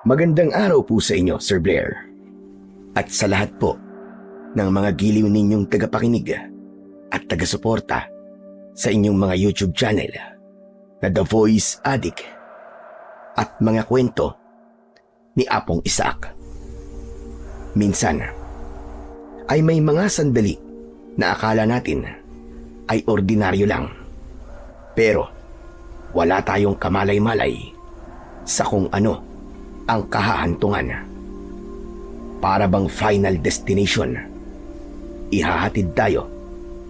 Magandang araw po sa inyo, Sir Blair. At sa lahat po ng mga giliw ninyong tagapakinig at taga-suporta sa inyong mga YouTube channel na The Voice Addict at mga kwento ni Apong Isaac. Minsan ay may mga sandali na akala natin ay ordinaryo lang. Pero wala tayong kamalay-malay sa kung ano ang kahahantungan. Para bang final destination, ihahatid tayo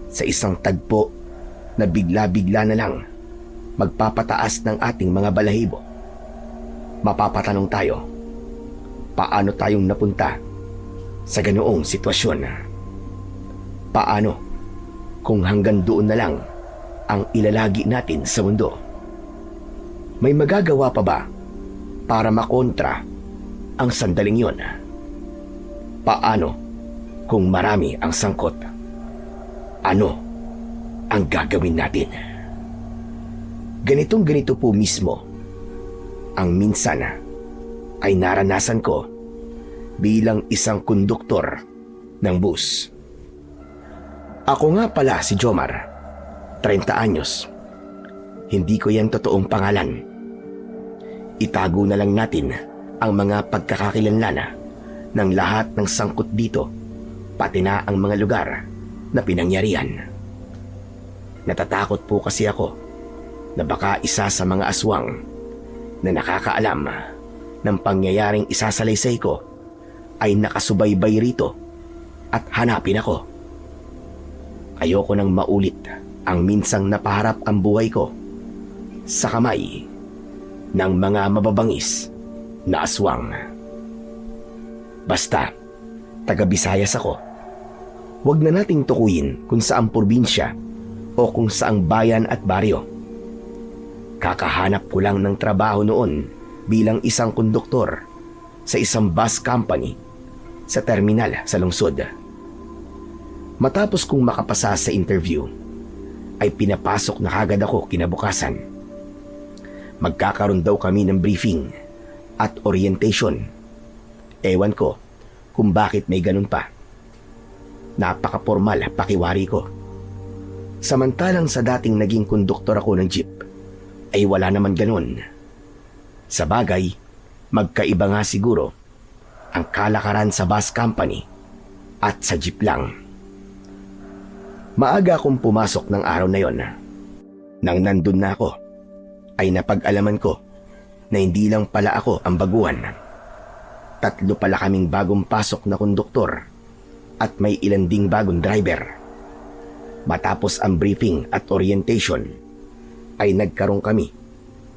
sa isang tagpo na bigla-bigla na lang magpapataas ng ating mga balahibo. Mapapatanong tayo, paano tayong napunta sa ganoong sitwasyon? Paano kung hanggang doon na lang ang ilalagi natin sa mundo? May magagawa pa ba para makontra ang sandaling yon? Paano kung marami ang sangkot? Ano ang gagawin natin? Ganito po mismo ang minsan ay naranasan ko bilang isang konduktor ng bus. Ako nga pala si Jomar, 30 anyos. Hindi ko yan totoong pangalan. Itago na lang natin ang mga pagkakakilanlan ng lahat ng sangkot dito, pati na ang mga lugar na pinangyarihan. Natatakot po kasi ako na baka isa sa mga aswang na nakakaalam ng pangyayaring isasalaysay ko ay nakasubaybay rito at hanapin ako. Ayoko nang maulit ang minsang napaharap ang buhay ko sa kamay ng mga mababangis na aswang. Basta, taga-Visayas ako. Huwag na nating tukuyin kung saang probinsya o kung saang bayan at baryo. Kakahanap ko lang ng trabaho noon bilang isang konduktor sa isang bus company sa terminal sa lungsod. Matapos kong makapasa sa interview, ay pinapasok na kagad ako kinabukasan. Magkakaroon daw kami ng briefing at orientation. Ewan ko kung bakit may ganun pa. Napaka-formal pakiwari ko. Samantalang sa dating naging konduktor ako ng jeep, ay wala naman ganun. Sa bagay, magkaiba nga siguro ang kalakaran sa bus company at sa jeep lang. Maaga akong pumasok ng araw na yon. Nang nandun na ako, ay napag-alaman ko na hindi lang pala ako ang baguhan. 3 pala kaming bagong pasok na konduktor at may ilan ding bagong driver. Matapos ang briefing at orientation, ay nagkaroon kami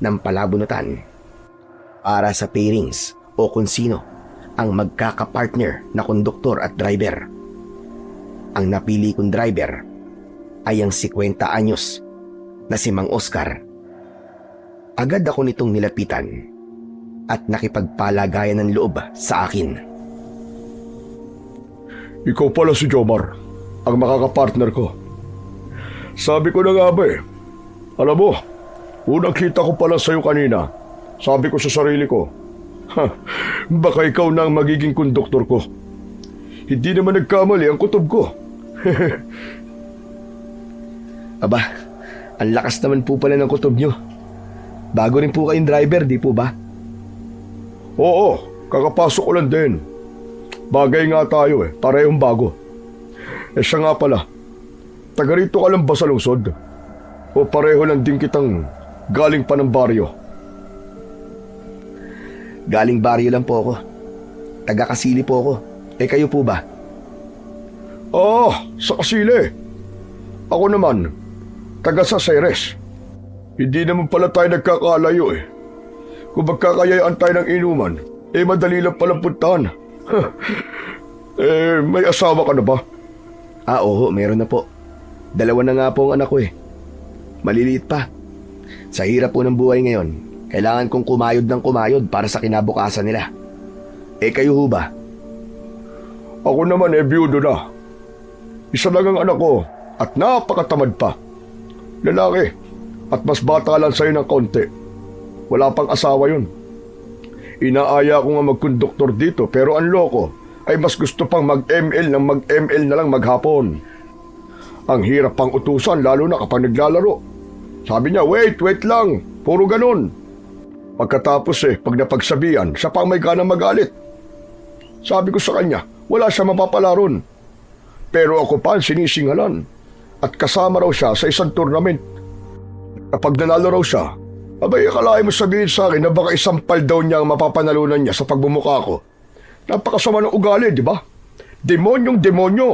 ng palabunutan para sa pairings o kung sino ang magkakapartner na konduktor at driver. Ang napili kong driver ay ang 50 anyos na si Mang Oscar. Agad ako nitong nilapitan at nakipagpalagayan ng loob sa akin. Ikaw pala si Jomar, ang makakapartner ko. Sabi ko na nga ba eh. Alam mo, unang kita ko pala sa'yo kanina. Sabi ko sa sarili ko, baka ikaw na ang magiging konduktor ko. Hindi naman nagkamali ang kutob ko. Aba, ang lakas naman po pala ng kutob nyo. Bago rin po kayong driver, di po ba? Oo, kakapasok ko lang din. Bagay nga tayo eh, parehong bago. Siya nga pala, taga rito ka lang ba sa lungsod? O pareho lang din kitang galing pa ng baryo? Galing baryo lang po ako. Taga Kasili po ako. Kayo po ba? Sa Kasili. Ako naman, taga sa Ceres. Hindi naman pala tayo nagkakalayo eh. Kung magkakayayaan tayo ng inuman, madali lang palang puntahan. May asawa ka na ba? Oo, meron na po. 2 na nga po ang anak ko eh. Maliliit pa. Sa hirap po ng buhay ngayon, kailangan kong kumayod ng kumayod para sa kinabukasan nila. Kayo ho ba? Ako naman biyudo na. Isa lang ang anak ko at napakatamad pa. Lalaki at mas bata lang sa'yo ng konti. Wala pang asawa yun. Inaaya ko nga magkonduktor dito pero ang loko ay mas gusto pang mag-ML ng mag-ML na lang maghapon. Ang hirap pang utusan lalo na kapag naglalaro. Sabi niya, wait lang, puro ganun. Pagkatapos pag napagsabihan, siya pang may gana magalit. Sabi ko sa kanya, wala siya mapapala ron. Pero ako pa ang sinisingalan. At kasama raw siya sa isang tournament. Kapag nanalo raw siya, abay akalain mo sabihin sa akin na baka isampal daw niya ang mapapanalunan niya sa pagbumuka ko. Napakasama ng ugali, di ba? Demonyong demonyo.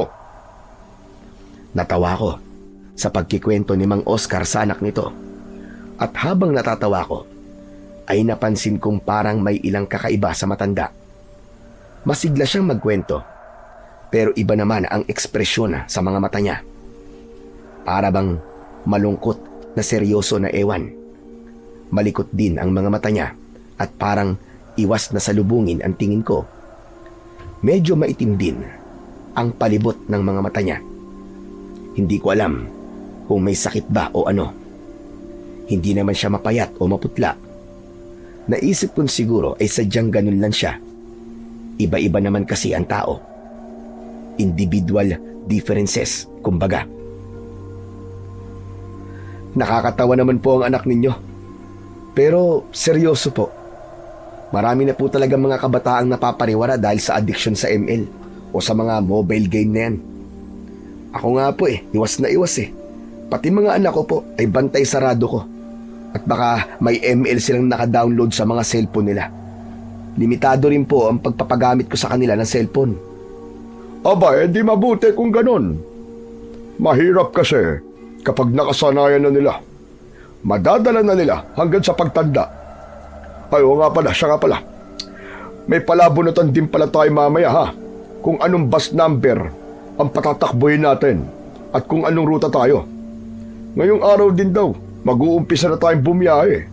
Natawa ko sa pagkikwento ni Mang Oscar sa anak nito. At habang natatawa ko, ay napansin kong parang may ilang kakaiba sa matanda. Masigla siyang magkwento, pero iba naman ang ekspresyon sa mga mata niya. Para bang malungkot na seryoso na ewan. Malikot din ang mga mata niya at parang iwas na salubungin ang tingin ko. Medyo maitim din ang palibot ng mga mata niya. Hindi ko alam kung may sakit ba o ano. Hindi naman siya mapayat o maputla. Naisip kong siguro ay sadyang ganun lang siya. Iba-iba naman kasi ang tao. Individual differences, kumbaga. Nakakatawa naman po ang anak ninyo. Pero seryoso po. Marami na po talaga mga kabataang napapariwara dahil sa addiction sa ML o sa mga mobile game na yan. Ako nga po iwas na iwas Pati mga anak ko po ay bantay sarado ko. At baka may ML silang naka-download sa mga cellphone nila. Limitado rin po ang pagpapagamit ko sa kanila ng cellphone. Aba, di mabuti kung ganun. Mahirap kasi kapag nakasanayan na nila. Madadala na nila hanggang sa pagtanda. Ay, oo nga pala, siya nga pala. May palabunutan din pala tayo mamaya ha. Kung anong bus number ang patatakbuhin natin at kung anong ruta tayo. Ngayong araw din daw, mag-uumpisa na tayong bumiyahe.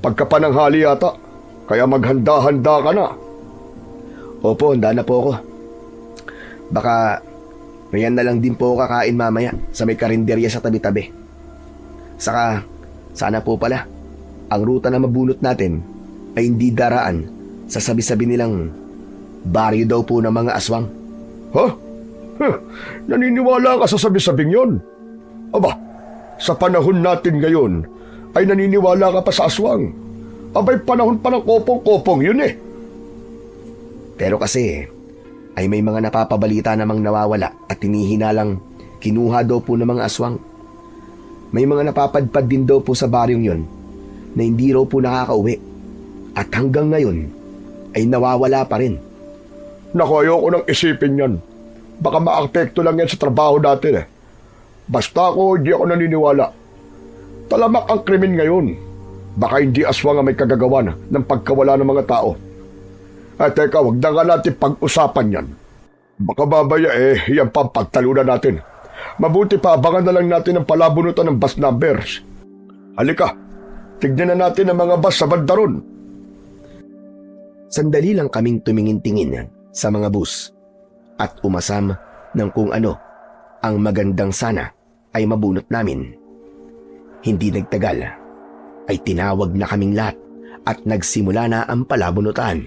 Pagkapananghali yata, kaya maghanda-handa ka na. Opo, handa na po ako. Baka mayan na lang din po ako kakain mamaya sa may karinderya sa tabi-tabi. Saka, sana po pala, ang ruta na mabunot natin ay hindi daraan sa sabi-sabi nilang baryo daw po ng mga aswang. Ha? Naniniwala ka sa sabi-sabing yon? Aba, sa panahon natin ngayon, ay naniniwala ka pa sa aswang. Abay, panahon pa ng kopong-kopong yun Pero kasi, ay may mga napapabalita namang nawawala at hinihinalang kinuha daw po ng mga aswang. May mga napapadpad din daw po sa baryong yon na hindi raw po nakakauwi. At hanggang ngayon, ay nawawala pa rin. Naku, ayoko nang isipin yan. Baka maapekto lang yan sa trabaho natin Basta ako, hindi ako naniniwala. Talamak ang krimen ngayon. Baka hindi aswang ang may kagagawan ng pagkawala ng mga tao. Teka, wag na nga natin pag-usapan yan. Baka babaya yan pa ang pagtalunan natin. Mabuti pa, abangan na lang natin ang palabunutan ng bus numbers. Halika, tignan na natin ang mga bus sa banda ron. Sandali lang kaming tumingin-tingin sa mga bus at umasam ng kung ano ang magandang sana ay mabunot namin. Hindi nagtagal ay tinawag na kaming lahat at nagsimula na ang palabunutan.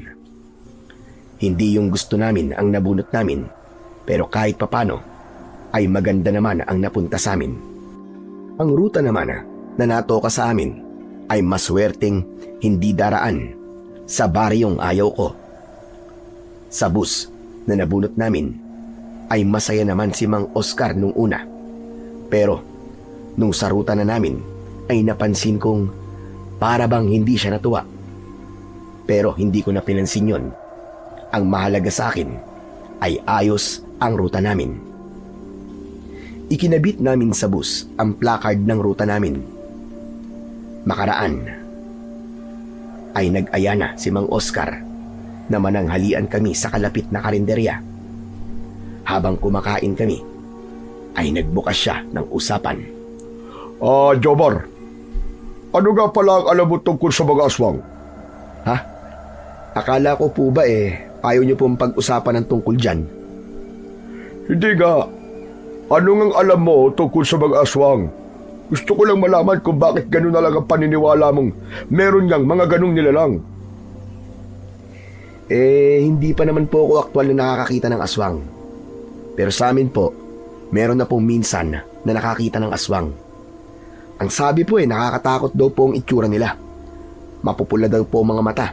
Hindi yung gusto namin ang nabunot namin, pero kahit papano ay maganda naman ang napunta sa amin. Ang ruta naman na natoka sa amin ay maswerteng hindi daraan sa baryong ayaw ko. Sa bus na nabunot namin ay masaya naman si Mang Oscar nung una. Pero nung sa ruta na namin ay napansin kong para bang hindi siya natuwa. Pero hindi ko na pinansin yun. Ang mahalaga sa akin ay ayos ang ruta namin. Ikinabit namin sa bus ang placard ng ruta namin. Makaraan ay nag-aya na si Mang Oscar na mananghalian kami sa kalapit na karinderya. Habang kumakain kami, ay nagbukas siya ng usapan. Jomar, ano nga pala ang alam mo tungkol sa mga aswang? Ha? Akala ko po ba ayaw niyo pong pag-usapan ng tungkol dyan? Hindi nga. Ano ngang alam mo tungkol sa mga aswang? Gusto ko lang malaman kung bakit ganun na lang ang paniniwala mong meron ngang mga ganung nilalang. Hindi pa naman po ako aktual na nakakakita ng aswang. Pero sa amin po, meron na pong minsan na nakakita ng aswang. Ang sabi po nakakatakot daw po ang itsura nila. Mapupula daw po ang mga mata,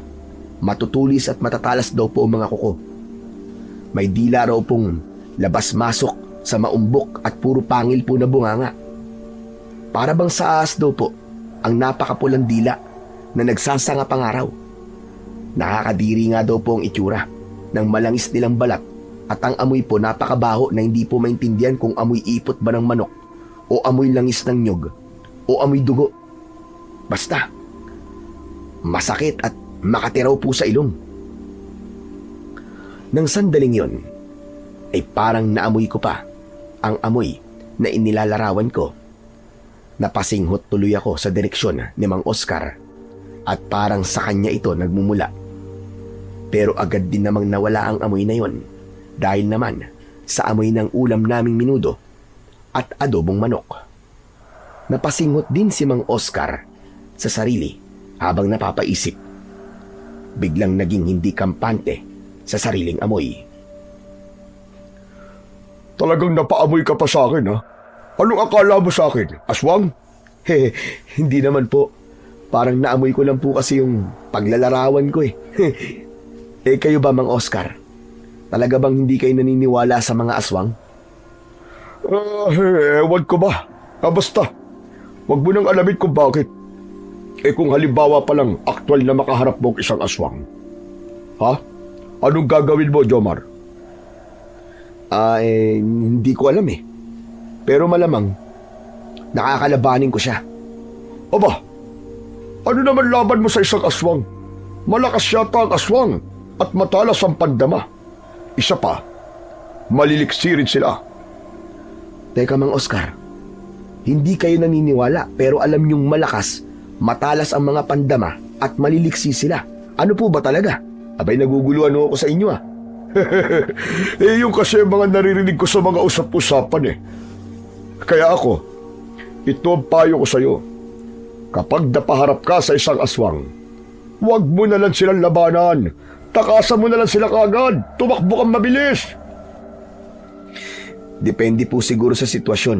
matutulis at matatalas daw po ang mga kuko. May dila raw pong labas-masok sa maumbok at puro pangil po na bunganga. Para bang sa ahas daw po ang napakapulang dila na nagsasanga pang araw. Nakakadiri nga daw po ang itsura ng malangis nilang balat at ang amoy po napakabaho na hindi po maintindihan kung amoy ipot ba ng manok o amoy langis ng nyog o amoy dugo. Basta, masakit at makatiraw po sa ilong. Nang sandaling yon, ay parang naamoy ko pa ang amoy na inilalarawan ko. Napasinghot tuloy ako sa direksyon ni Mang Oscar at parang sa kanya ito nagmumula. Pero agad din namang nawala ang amoy na yon dahil naman sa amoy ng ulam naming minudo at adobong manok. Napasinghot din si Mang Oscar sa sarili habang napapaisip. Biglang naging hindi kampante sa sariling amoy. Talagang napaamoy ka pa sa akin, ha? Anong akala mo sa akin? Aswang? Hindi naman po. Parang naamoy ko lang po kasi yung paglalarawan ko eh. Kayo ba, Mang Oscar? Talaga bang hindi kayo naniniwala sa mga aswang? Ewan ko ba? Basta, wag mo nang alamin kung bakit. Kung halimbawa pa lang aktwal na makaharap mo ang isang aswang. Ha? Anong gagawin mo, Jomar? Hindi ko alam eh. Pero malamang, nakakalabanin ko siya. Aba, ano naman laban mo sa isang aswang? Malakas yata ang aswang at matalas ang pandama. Isa pa, maliliksirin sila. Teka, Mang Oscar, hindi kayo naniniwala pero alam niyong malakas, matalas ang mga pandama at maliliksi sila. Ano po ba talaga? Abay, naguguluhan ako sa inyo ah. Yung kasi mga naririnig ko sa mga usap-usapan eh. Kaya ako, ito ang payo ko sa iyo. Kapag napaharap ka sa isang aswang, huwag mo na lang silang labanan. Takasan mo na lang sila kaagad. Tumakbo kang mabilis. Depende po siguro sa sitwasyon.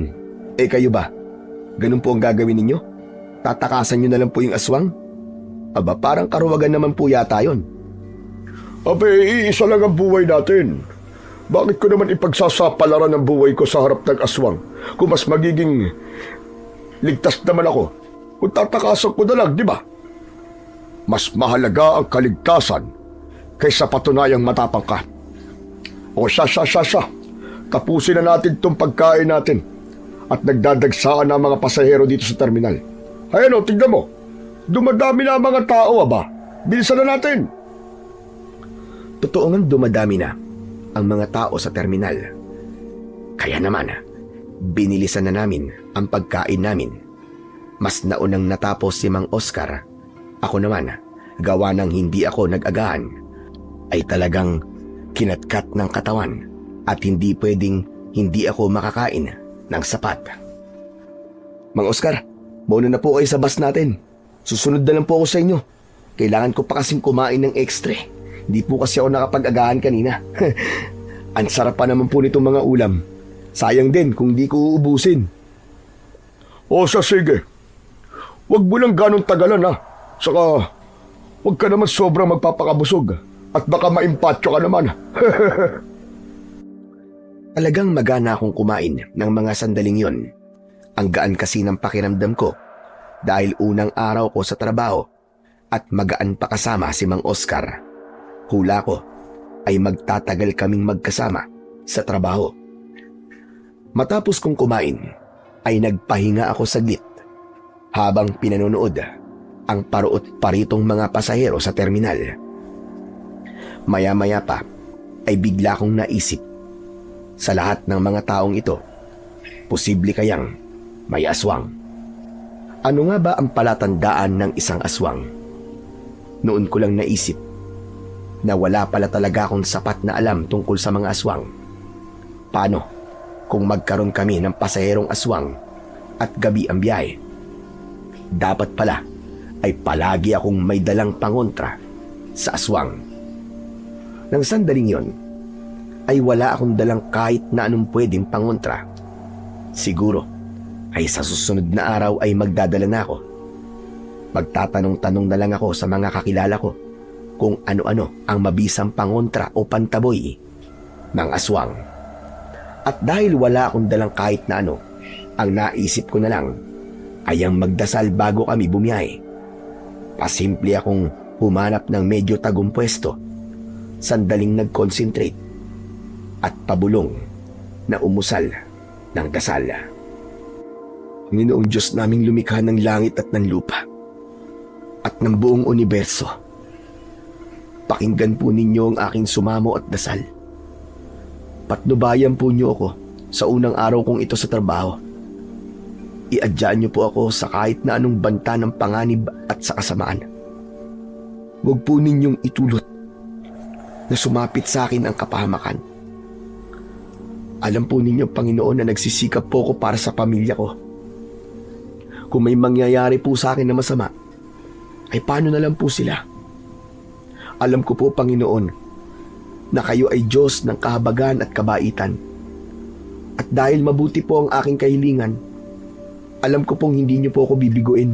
Kayo ba? Ganun po ang gagawin ninyo? Tatakasan nyo na lang po yung aswang? Aba, parang karuwagan naman po yata yun. Iisa lang ang buhay natin. Bakit ko naman ipagsasapalaran ang buhay ko sa harap ng aswang kung mas magiging ligtas naman ako kung tatakasan ko na lang, di ba? Mas mahalaga ang kaligtasan kaysa patunayang matapang ka. O siya. Tapusin na natin itong pagkain natin at nagdadagsaan na mga pasahero dito sa terminal. Ayan o, tignan mo. Dumadami na ang mga tao, aba. Bilisan na natin. Totoo ngang dumadami na ang mga tao sa terminal. Kaya naman, binilisan na namin ang pagkain namin. Mas naunang natapos si Mang Oscar. Ako naman, gawa ng hindi ako nag-agahan, ay talagang kinatkat ng katawan at hindi pwedeng hindi ako makakain ng sapat. Mang Oscar, mauna na po kayo sa bus natin. Susunod na lang po ako sa inyo. Kailangan ko pa kasing kumain ng extra. Hindi po kasi ako nakapag-agahan kanina. Ang sarap pa naman po nitong mga ulam. Sayang din kung di ko uubusin. O sige. Huwag mo lang ganong tagalan ha. Saka, huwag ka naman sobrang magpapakabusog. At baka maimpatyo ka naman. Talagang magana akong kumain ng mga sandaling yon. Ang gaan kasi ng pakiramdam ko dahil unang araw ko sa trabaho at magaan pa kasama si Mang Oscar. Hula ko ay magtatagal kaming magkasama sa trabaho. Matapos kong kumain ay nagpahinga ako saglit habang pinanonood ang paruot-paritong mga pasahero sa terminal. Maya-maya pa ay bigla kong naisip, sa lahat ng mga taong ito, posible kayang may aswang. Ano nga ba ang palatandaan ng isang aswang? Noon ko lang naisip na wala pala talaga akong sapat na alam tungkol sa mga aswang. Paano kung magkaroon kami ng pasaherong aswang at gabi ang biyahe? Dapat pala ay palagi akong may dalang pangontra sa aswang. Nang sandaling yon, ay wala akong dalang kahit na anong pwedeng pangontra. Siguro ay sa susunod na araw ay magdadala na ako. Magtatanong-tanong na lang ako sa mga kakilala ko kung ano-ano ang mabisang pangontra o pantaboy ng aswang. At dahil wala akong dalang kahit na ano, ang naisip ko na lang ay ang magdasal bago kami bumiyahe. Pasimple akong humanap ng medyo tagong pwesto, sandaling nag-concentrate at pabulong na umusal ng dasal. Panginoong Diyos naming lumikha ng langit at ng lupa at ng buong universo, pakinggan po ninyo ang aking sumamo at dasal. Patnubayan po niyo ako sa unang araw kong ito sa trabaho. Iadyaan niyo po ako sa kahit na anong banta ng panganib at sa kasamaan. Huwag po ninyong itulot na sumapit sa akin ang kapahamakan. Alam po ninyo, Panginoon, na nagsisikap po ako para sa pamilya ko. Kung may mangyayari po sa akin na masama, ay paano na lang po sila? Alam ko po, Panginoon, na kayo ay Diyos ng kahabagan at kabaitan. At dahil mabuti po ang aking kahilingan, alam ko pong hindi niyo po ako bibiguin.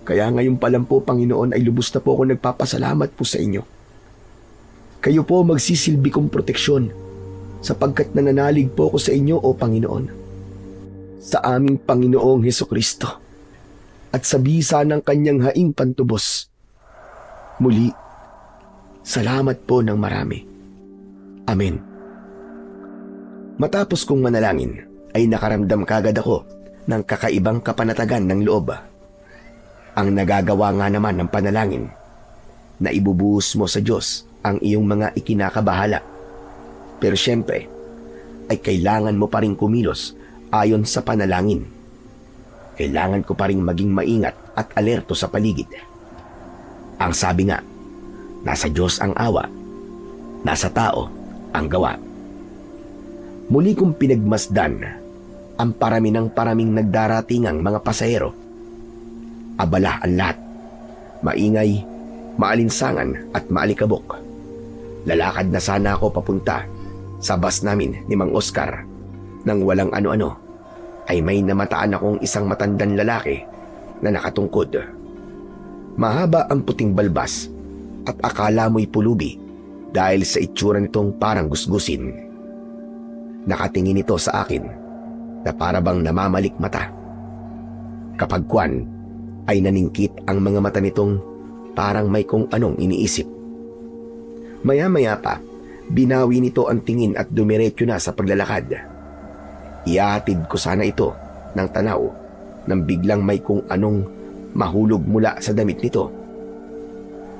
Kaya ngayon pa lang po, Panginoon, ay lubos na po ako nagpapasalamat po sa inyo. Kayo po magsisilbi kong proteksyon sapagkat nananalig po ako sa inyo, O Panginoon. Sa aming Panginoong Hesukristo at sa bisa ng kanyang haing pantubos. Muli, salamat po ng marami. Amen. Matapos kong manalangin, ay nakaramdam kagad ako ng kakaibang kapanatagan ng loob. Ang nagagawa nga naman ng panalangin na ibubuhos mo sa Diyos ang iyong mga ikinakabahala. Pero syempre, ay kailangan mo pa rin kumilos ayon sa panalangin. Kailangan ko pa rin maging maingat at alerto sa paligid. Ang sabi nga, nasa Diyos ang awa, nasa tao ang gawa. Muli kong pinagmasdan ang parami ng paraming nagdaratingang mga pasahero. Abala ang lahat, maingay, maalinsangan at maalikabok. Lalakad na sana ako papunta sa bus namin ni Mang Oscar nang walang ano-ano ay may namataan akong isang matandang lalaki na nakatungkod. Mahaba ang puting balbas at akala mo'y pulubi dahil sa itsura nitong parang gusgusin. Nakatingin ito sa akin na para bang namamalik mata. Kapag kwan ay naningkit ang mga mata nitong parang may kung anong iniisip. Maya-maya pa, binawi nito ang tingin at dumiretso na sa paglalakad. Iatid ko sana ito ng tanaw nang biglang may kung anong mahulog mula sa damit nito.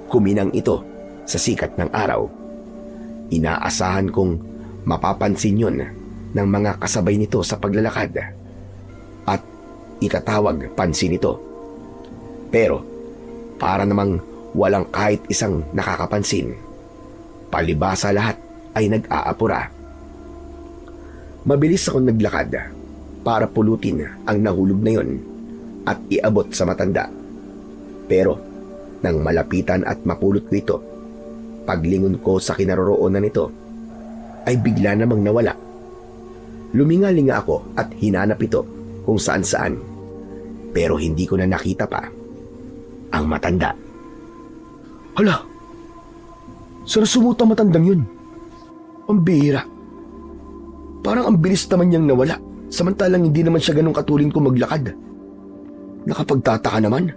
Kuminang ito sa sikat ng araw. Inaasahan kong mapapansin yun ng mga kasabay nito sa paglalakad at itatawag pansin ito. Pero para namang walang kahit isang nakakapansin. Palibasa lahat ay nag-aapura. Mabilis akong naglakad para pulutin ang nahulog na yon at iabot sa matanda. Pero nang malapitan at mapulot ko ito, paglingon ko sa kinaroroonan nito, ay bigla namang nawala. Luminga-linga ako at hinanap ito kung saan-saan. Pero hindi ko na nakita pa ang matanda. Hala! Saan sumuta matandang yun? Ang bihira. Parang ang bilis naman niyang nawala, samantalang hindi naman siya ganun katulin ko maglakad. Nakapagtataka naman.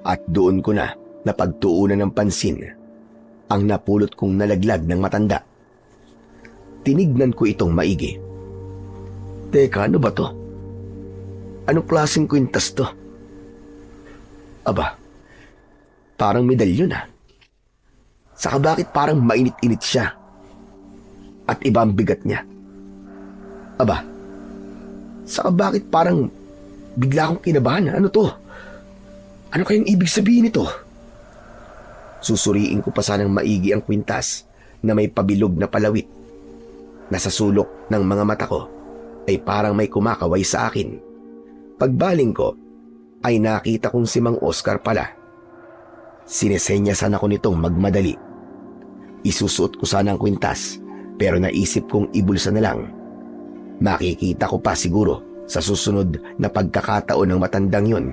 At doon ko na napagtuunan ng pansin ang napulot kong nalaglag ng matanda. Tinignan ko itong maigi. Teka, ano ba to? Anong klaseng kwintas to? Aba, parang medalyon ah. Saka bakit parang mainit-init siya? At iba ang bigat niya. Aba, saka bakit parang bigla akong kinabahan? Ano to? Ano kayang ibig sabihin nito? Susuriin ko pa sanang maigi ang kwintas na may pabilog na palawit. Nasa sulok ng mga mata ko ay parang may kumakaway sa akin. Pagbaling ko ay nakita kong si Mang Oscar pala. Sinesenyasan ako nitong magmadali. Isusuot ko sana ang kwintas pero naisip kong ibulsa na lang. Makikita ko pa siguro sa susunod na pagkakataon ng matandang yun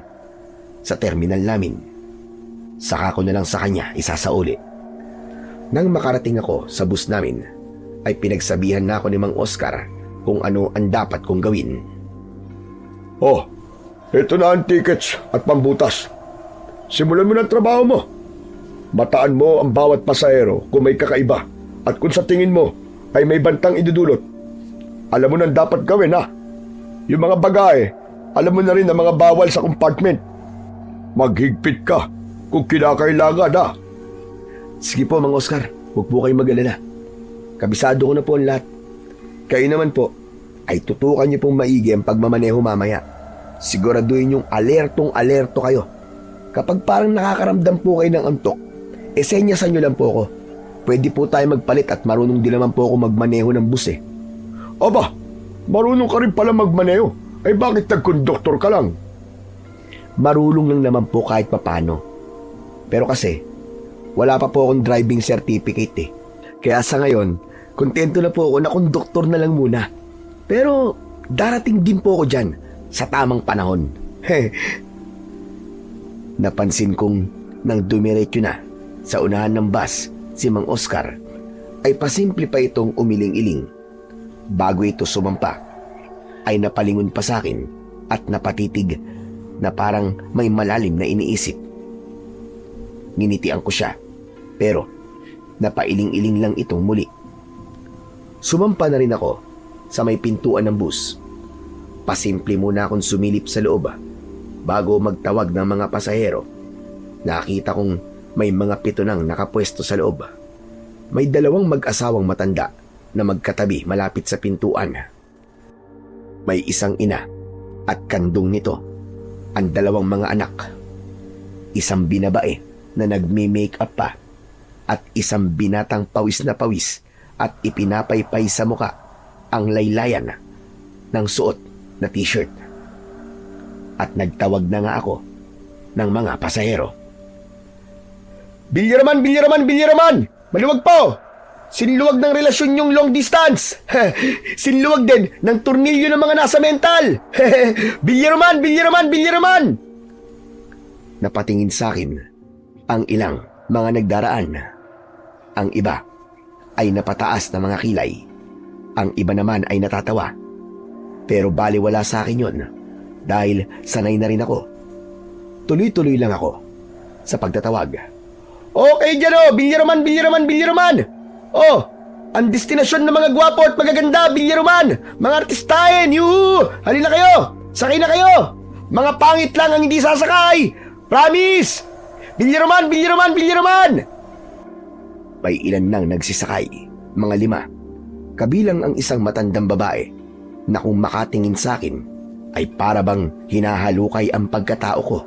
sa terminal namin. Saka ko na lang sa kanya isasauli. Nang makarating ako sa bus namin, ay pinagsabihan na ako ni Mang Oscar kung ano ang dapat kong gawin. Oh, ito na ang tickets at pambutas. Simulan mo ng trabaho mo. Mataan mo ang bawat pasahero kung may kakaiba at kung sa tingin mo ay may bantang idudulot. Alam mo nang dapat gawin, ha? Yung mga bagahe, alam mo na rin ang mga bawal sa compartment. Maghigpit ka kung kinakailangan, ha? Sige po, Mang Oscar. Huwag po kayong mag-alala. Kabisado ko na po ang lahat. Kayo naman po, ay tutukan niyo pong maigi ang pagmamaneho mamaya. Siguraduhin yung alertong-alerto kayo. Kapag parang nakakaramdam po kayo ng antok, senyasan niyo lang po ako. Pwede po tayo magpalit at marunong din naman po ako magmaneho ng bus eh. Aba, marunong ka rin pala magmaneho. Ay bakit nagkonduktor ka lang? Marunong lang naman po kahit papano. Pero kasi, wala pa po akong driving certificate eh. Kaya sa ngayon, kontento na po ako na konduktor na lang muna. Pero darating din po ako dyan sa tamang panahon. Napansin kong nang dumiretso na sa unahan ng bus si Mang Oscar, ay pasimple pa itong umiling-iling. Bago ito sumampa, ay napalingon pa sa akin at napatitig na parang may malalim na iniisip. Nginitian ko siya, pero napailing-iling lang itong muli. Sumampa na rin ako sa may pintuan ng bus. Pasimple muna akong sumilip sa loob bago magtawag ng mga pasahero. Nakita kong may mga 7 nang nakapwesto sa loob. May 2 mag-asawang matanda na magkatabi malapit sa pintuan. May isang ina at kandong nito ang 2 mga anak. Isang binabae na nagme-makeup pa at isang binatang pawis na pawis at ipinapaypay sa muka ang laylayan ng suot na t-shirt. At nagtawag na nga ako ng mga pasahero. Bilyaraman, bilyaraman, bilyaraman! Maluwag po! Sinluwag ng relasyon yung long distance! Sinluwag din ng tornilyo ng mga nasa mental! Bilyaraman, bilyaraman, bilyaraman! Napatingin sa akin ang ilang mga nagdaraan. Ang iba ay napataas na mga kilay. Ang iba naman ay natatawa. Pero baliwala sa akin yun dahil sanay na rin ako. Tuloy-tuloy lang ako sa pagtatawag. Okay dyan o! Bilyaraman, bilyaraman, bilyaraman! Oh! Ang destinasyon ng mga gwapo at magaganda, bilyaraman! Mga artistahin! Yuhu! Halina kayo! Sakay na kayo! Mga pangit lang ang hindi sasakay! Promise! Bilyaraman, bilyaraman, bilyaraman! May ilan nang nagsisakay, mga 5. Kabilang ang isang matandang babae na kung makatingin sa akin ay para bang hinahalukay ang pagkatao ko.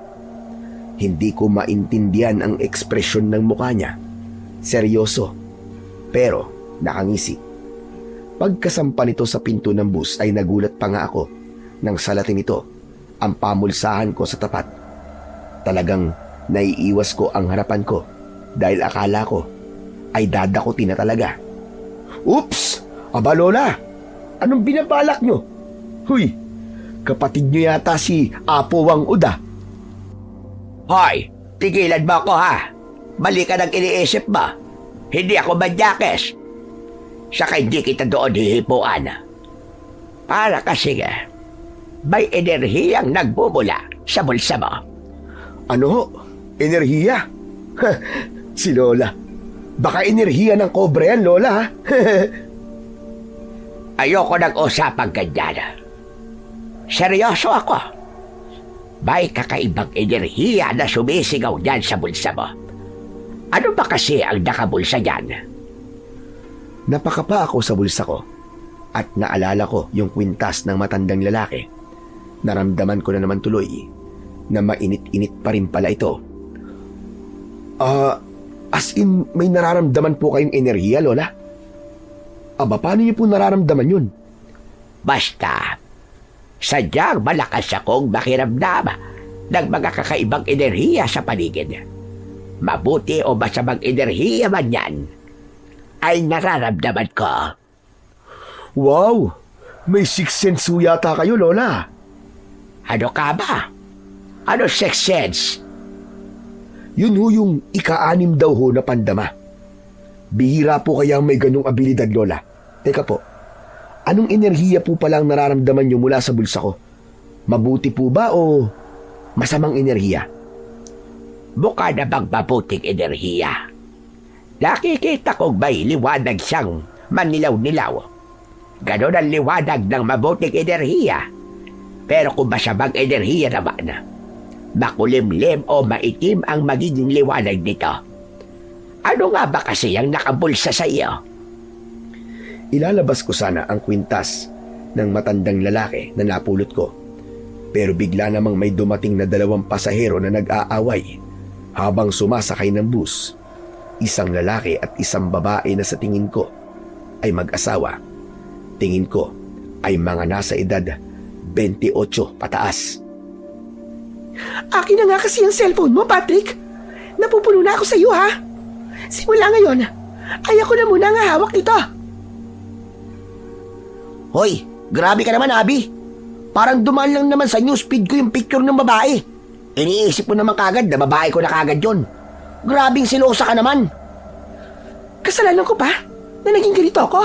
Hindi ko maintindihan ang ekspresyon ng mukha niya. Seryoso, pero nakangisi. Pagkasampa nito sa pinto ng bus ay nagulat pa nga ako nang salatin nito ang pamulsahan ko sa tapat. Talagang naiiwas ko ang harapan ko dahil akala ko ay dadakutin na talaga. Oops! Aba Lola, anong binabalak nyo? Huy, kapatid nyo yata si Apo Wang Uda. Hoy, tigilan mo ako ha. Mali ka nang iniisip mo. Hindi ako madyakes. Saka hindi kita doon hihipuan. Para kasi may enerhiyang nagbubula sa bulsa mo. Ano ho? Enerhiya? Si Lola. Baka enerhiya ng kobra yan, Lola, ha? Ayoko nang usapang ganyan. Seryoso ako. May kakaibang enerhiya na sumisigaw dyan sa bulsa mo. Ano ba kasi ang nakabulsa dyan? Napakapa ako sa bulsa ko at naalala ko yung kwintas ng matandang lalaki. Naramdaman ko na naman tuloy na mainit-init pa rin pala ito. As in, may nararamdaman po kayong enerhiya, Lola? Aba, paano niyo po nararamdaman yun? Basta, sadyang malakas akong makiramdam ng mga kakaibang enerhiya sa paligid. Mabuti o masamang enerhiya man yan, ay nararamdaman ko. Wow! May sixth sense ho yata kayo, Lola. Ano ka ba? Ano sixth sense? Yun ho yung ika-anim daw ho na pandama. Bihira po kaya may ganong abilidad, Lola. Teka po, anong enerhiya po palang nararamdaman nyo mula sa bulsa ko? Mabuti po ba o masamang enerhiya? Mukha na bang mabuting enerhiya? Nakikita kong may liwanag siyang manilaw-nilaw. Ganon ang liwanag ng mabuting enerhiya. Pero kung masamang enerhiya naman, makulimlim o maitim ang magiging liwanag nito. Ano nga ba kasi ang nakabulsa sa iyo? Ilalabas ko sana ang kwintas ng matandang lalaki na napulot ko. Pero bigla namang may dumating na 2 pasahero na nag-aaway habang sumasakay ng bus. Isang lalaki at isang babae na sa tingin ko ay mag-asawa. Tingin ko ay mga nasa edad 28 pataas. Akin na nga kasi ang cellphone mo, Patrick. Napupuno na ako sa iyo, ha? Simula ngayon, ay ako na muna nga hawak nito. Hoy, grabe ka naman, Abi. Parang dumaan lang naman sa newsfeed ko yung picture ng babae. Iniisip ko naman kagad na babae ko na kagad yun. Grabing silosa ka naman. Kasalanan ko pa na naging ganito ako?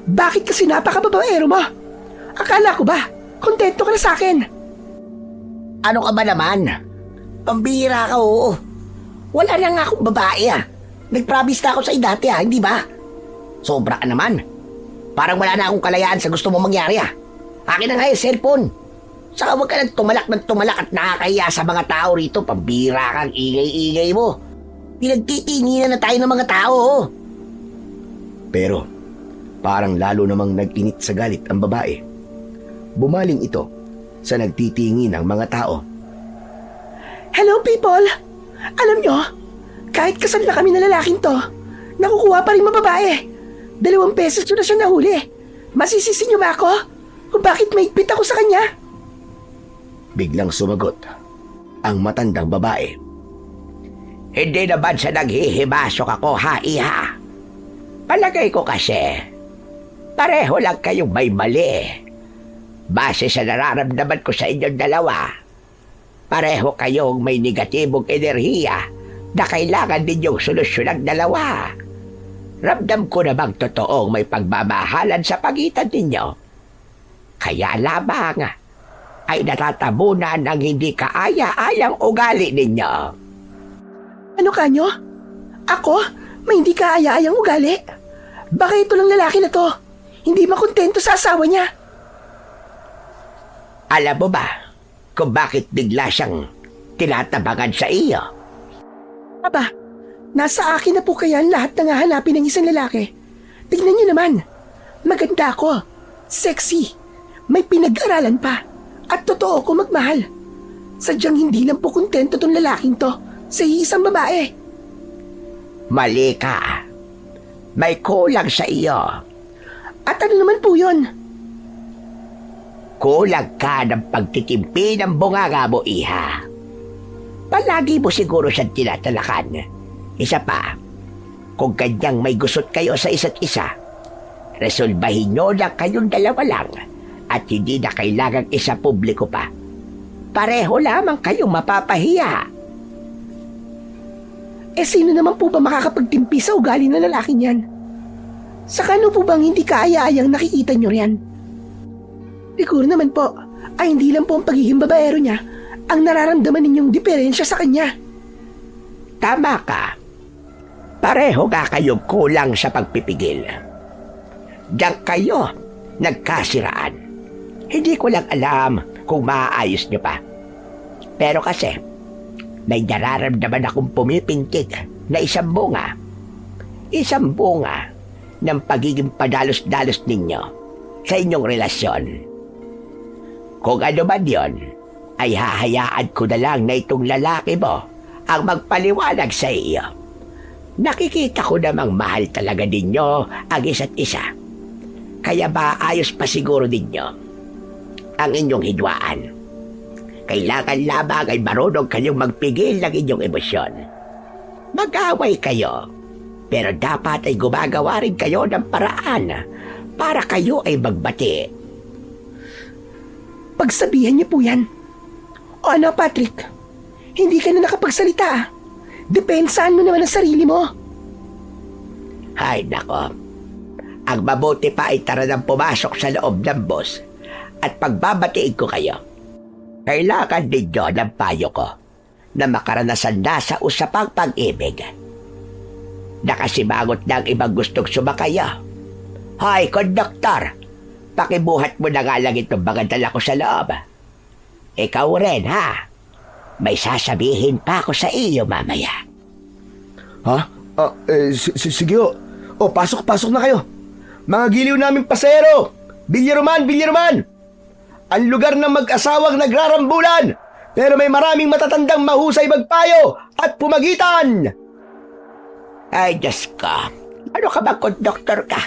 Bakit kasi napakababaero mo? Akala ko ba, kontento ka na sa akin? Ano ka ba naman? Pambihira ka, oo. Wala na nga akong babae, ah. Nag-promise na ako sa dati, ah, hindi ba? Sobra ka naman. Parang wala na akong kalayaan sa gusto mo mangyari, ah. Akin na nga yung cellphone. Saka huwag ka ng tumalak at nakakahiya sa mga tao rito. Pambihira kang ingay-ingay mo. Pinagtitinginan na tayo ng mga tao, oh. Pero parang lalo namang nag-init sa galit ang babae. Bumaling ito sa nagtitingin ng mga tao. Hello, people! Alam nyo, kahit kasal na kami na lalaking to, nakukuha pa rin mababae. 2 beses ko na siya nahuli. Masisisi nyo ba ako? Kung bakit maigpit ako sa kanya? Biglang sumagot ang matandang babae. Hindi naman sa naghihimasok ako, ha, iha. Palagay ko kasi, pareho lang kayong may mali. Base sa nararamdaman ko sa inyong dalawa, pareho kayong may negatibong enerhiya na kailangan ninyong solusyon ng dalawa. Ramdam ko namang totoong may pagmamahalan sa pagitan ninyo. Kaya lamang ay natatabunan ang hindi kaaya-ayang ugali ninyo. Ano kanyo? Ako? May hindi kaaya-ayang ugali? Baka ito lang lalaki na to. Hindi makontento sa asawa niya. Alam mo ba kung bakit bigla siyang tinatabangan sa iyo? Aba, nasa akin na po kaya ang lahat ng hahanapin ng isang lalaki. Tignan niyo naman. Maganda ako. Sexy. May pinag-aralan pa. At totoo ko magmahal. Sadyang hindi lang po kontento tong lalaking to sa isang babae. Mali ka. May kulang sa iyo. At ano naman po yun? Kulang ka ng pagtitimpi ng bunganga mo, iha. Palagi mo siguro siyang tinatalakan. Isa pa, kung kanyang may gusot kayo sa isa't isa, resolbahin nyo lang kayong dalawa lang at hindi na kailangang isa publiko pa. Pareho lamang kayong mapapahiya. Eh sino naman po ba makakapagtimpi sa ugali ng lalaking yan? Sa kano po bang hindi kaaya-ayang nakikita nyo riyan? Siguro naman po, ay hindi lang po ang pagiging babaero niya ang nararamdaman ninyong diferensya sa kanya. Tama ka. Pareho nga kayong kulang sa pagpipigil. Diyan kayo nagkasiraan. Hindi ko lang alam kung maaayos niyo pa. Pero kasi, may nararamdaman akong pumipintig na isang bunga. Isang bunga ng pagiging padalos-dalos ninyo sa inyong relasyon. Kung ano man yon, ay hahayaan ko na lang na itong lalaki mo ang magpaliwanag sa iyo. Nakikita ko namang mahal talaga ninyo ang isa't isa. Kaya maayos pa siguro ninyo ang inyong hidwaan. Kailangan lamang ay marunong kayong magpigil ng inyong emosyon. Mag-away kayo, Pero dapat ay gumagawa rin kayo ng paraan para kayo ay magbati. Pagsabihan niyo po yan. O ano, Patrick? Hindi ka na nakapagsalita ah. Depensahan mo naman ang sarili mo. Hay nako. Ang mabuti pa ay tara nang pumasok sa loob ng bus at pagbabatiin ko kayo. Kailangan ninyo ng payo ko na makaranasan na sa usapang pag-ibig. Nakasimangot na ang ibang gustong sumakay. Hoy, konduktor! Pakibuhat mo na nga lang itong mga dala ko sa loob. Ikaw rin, ha? May sasabihin pa ako sa iyo mamaya. Ha? Sige o. O, pasok na kayo. Mga giliw naming pasero! Bilyaruman! Ang lugar ng mag-asawang nagrarambulan, pero may maraming matatandang mahusay magpayo at pumagitan! Ay, Diyos ko. Ano ka ba, konduktor ka?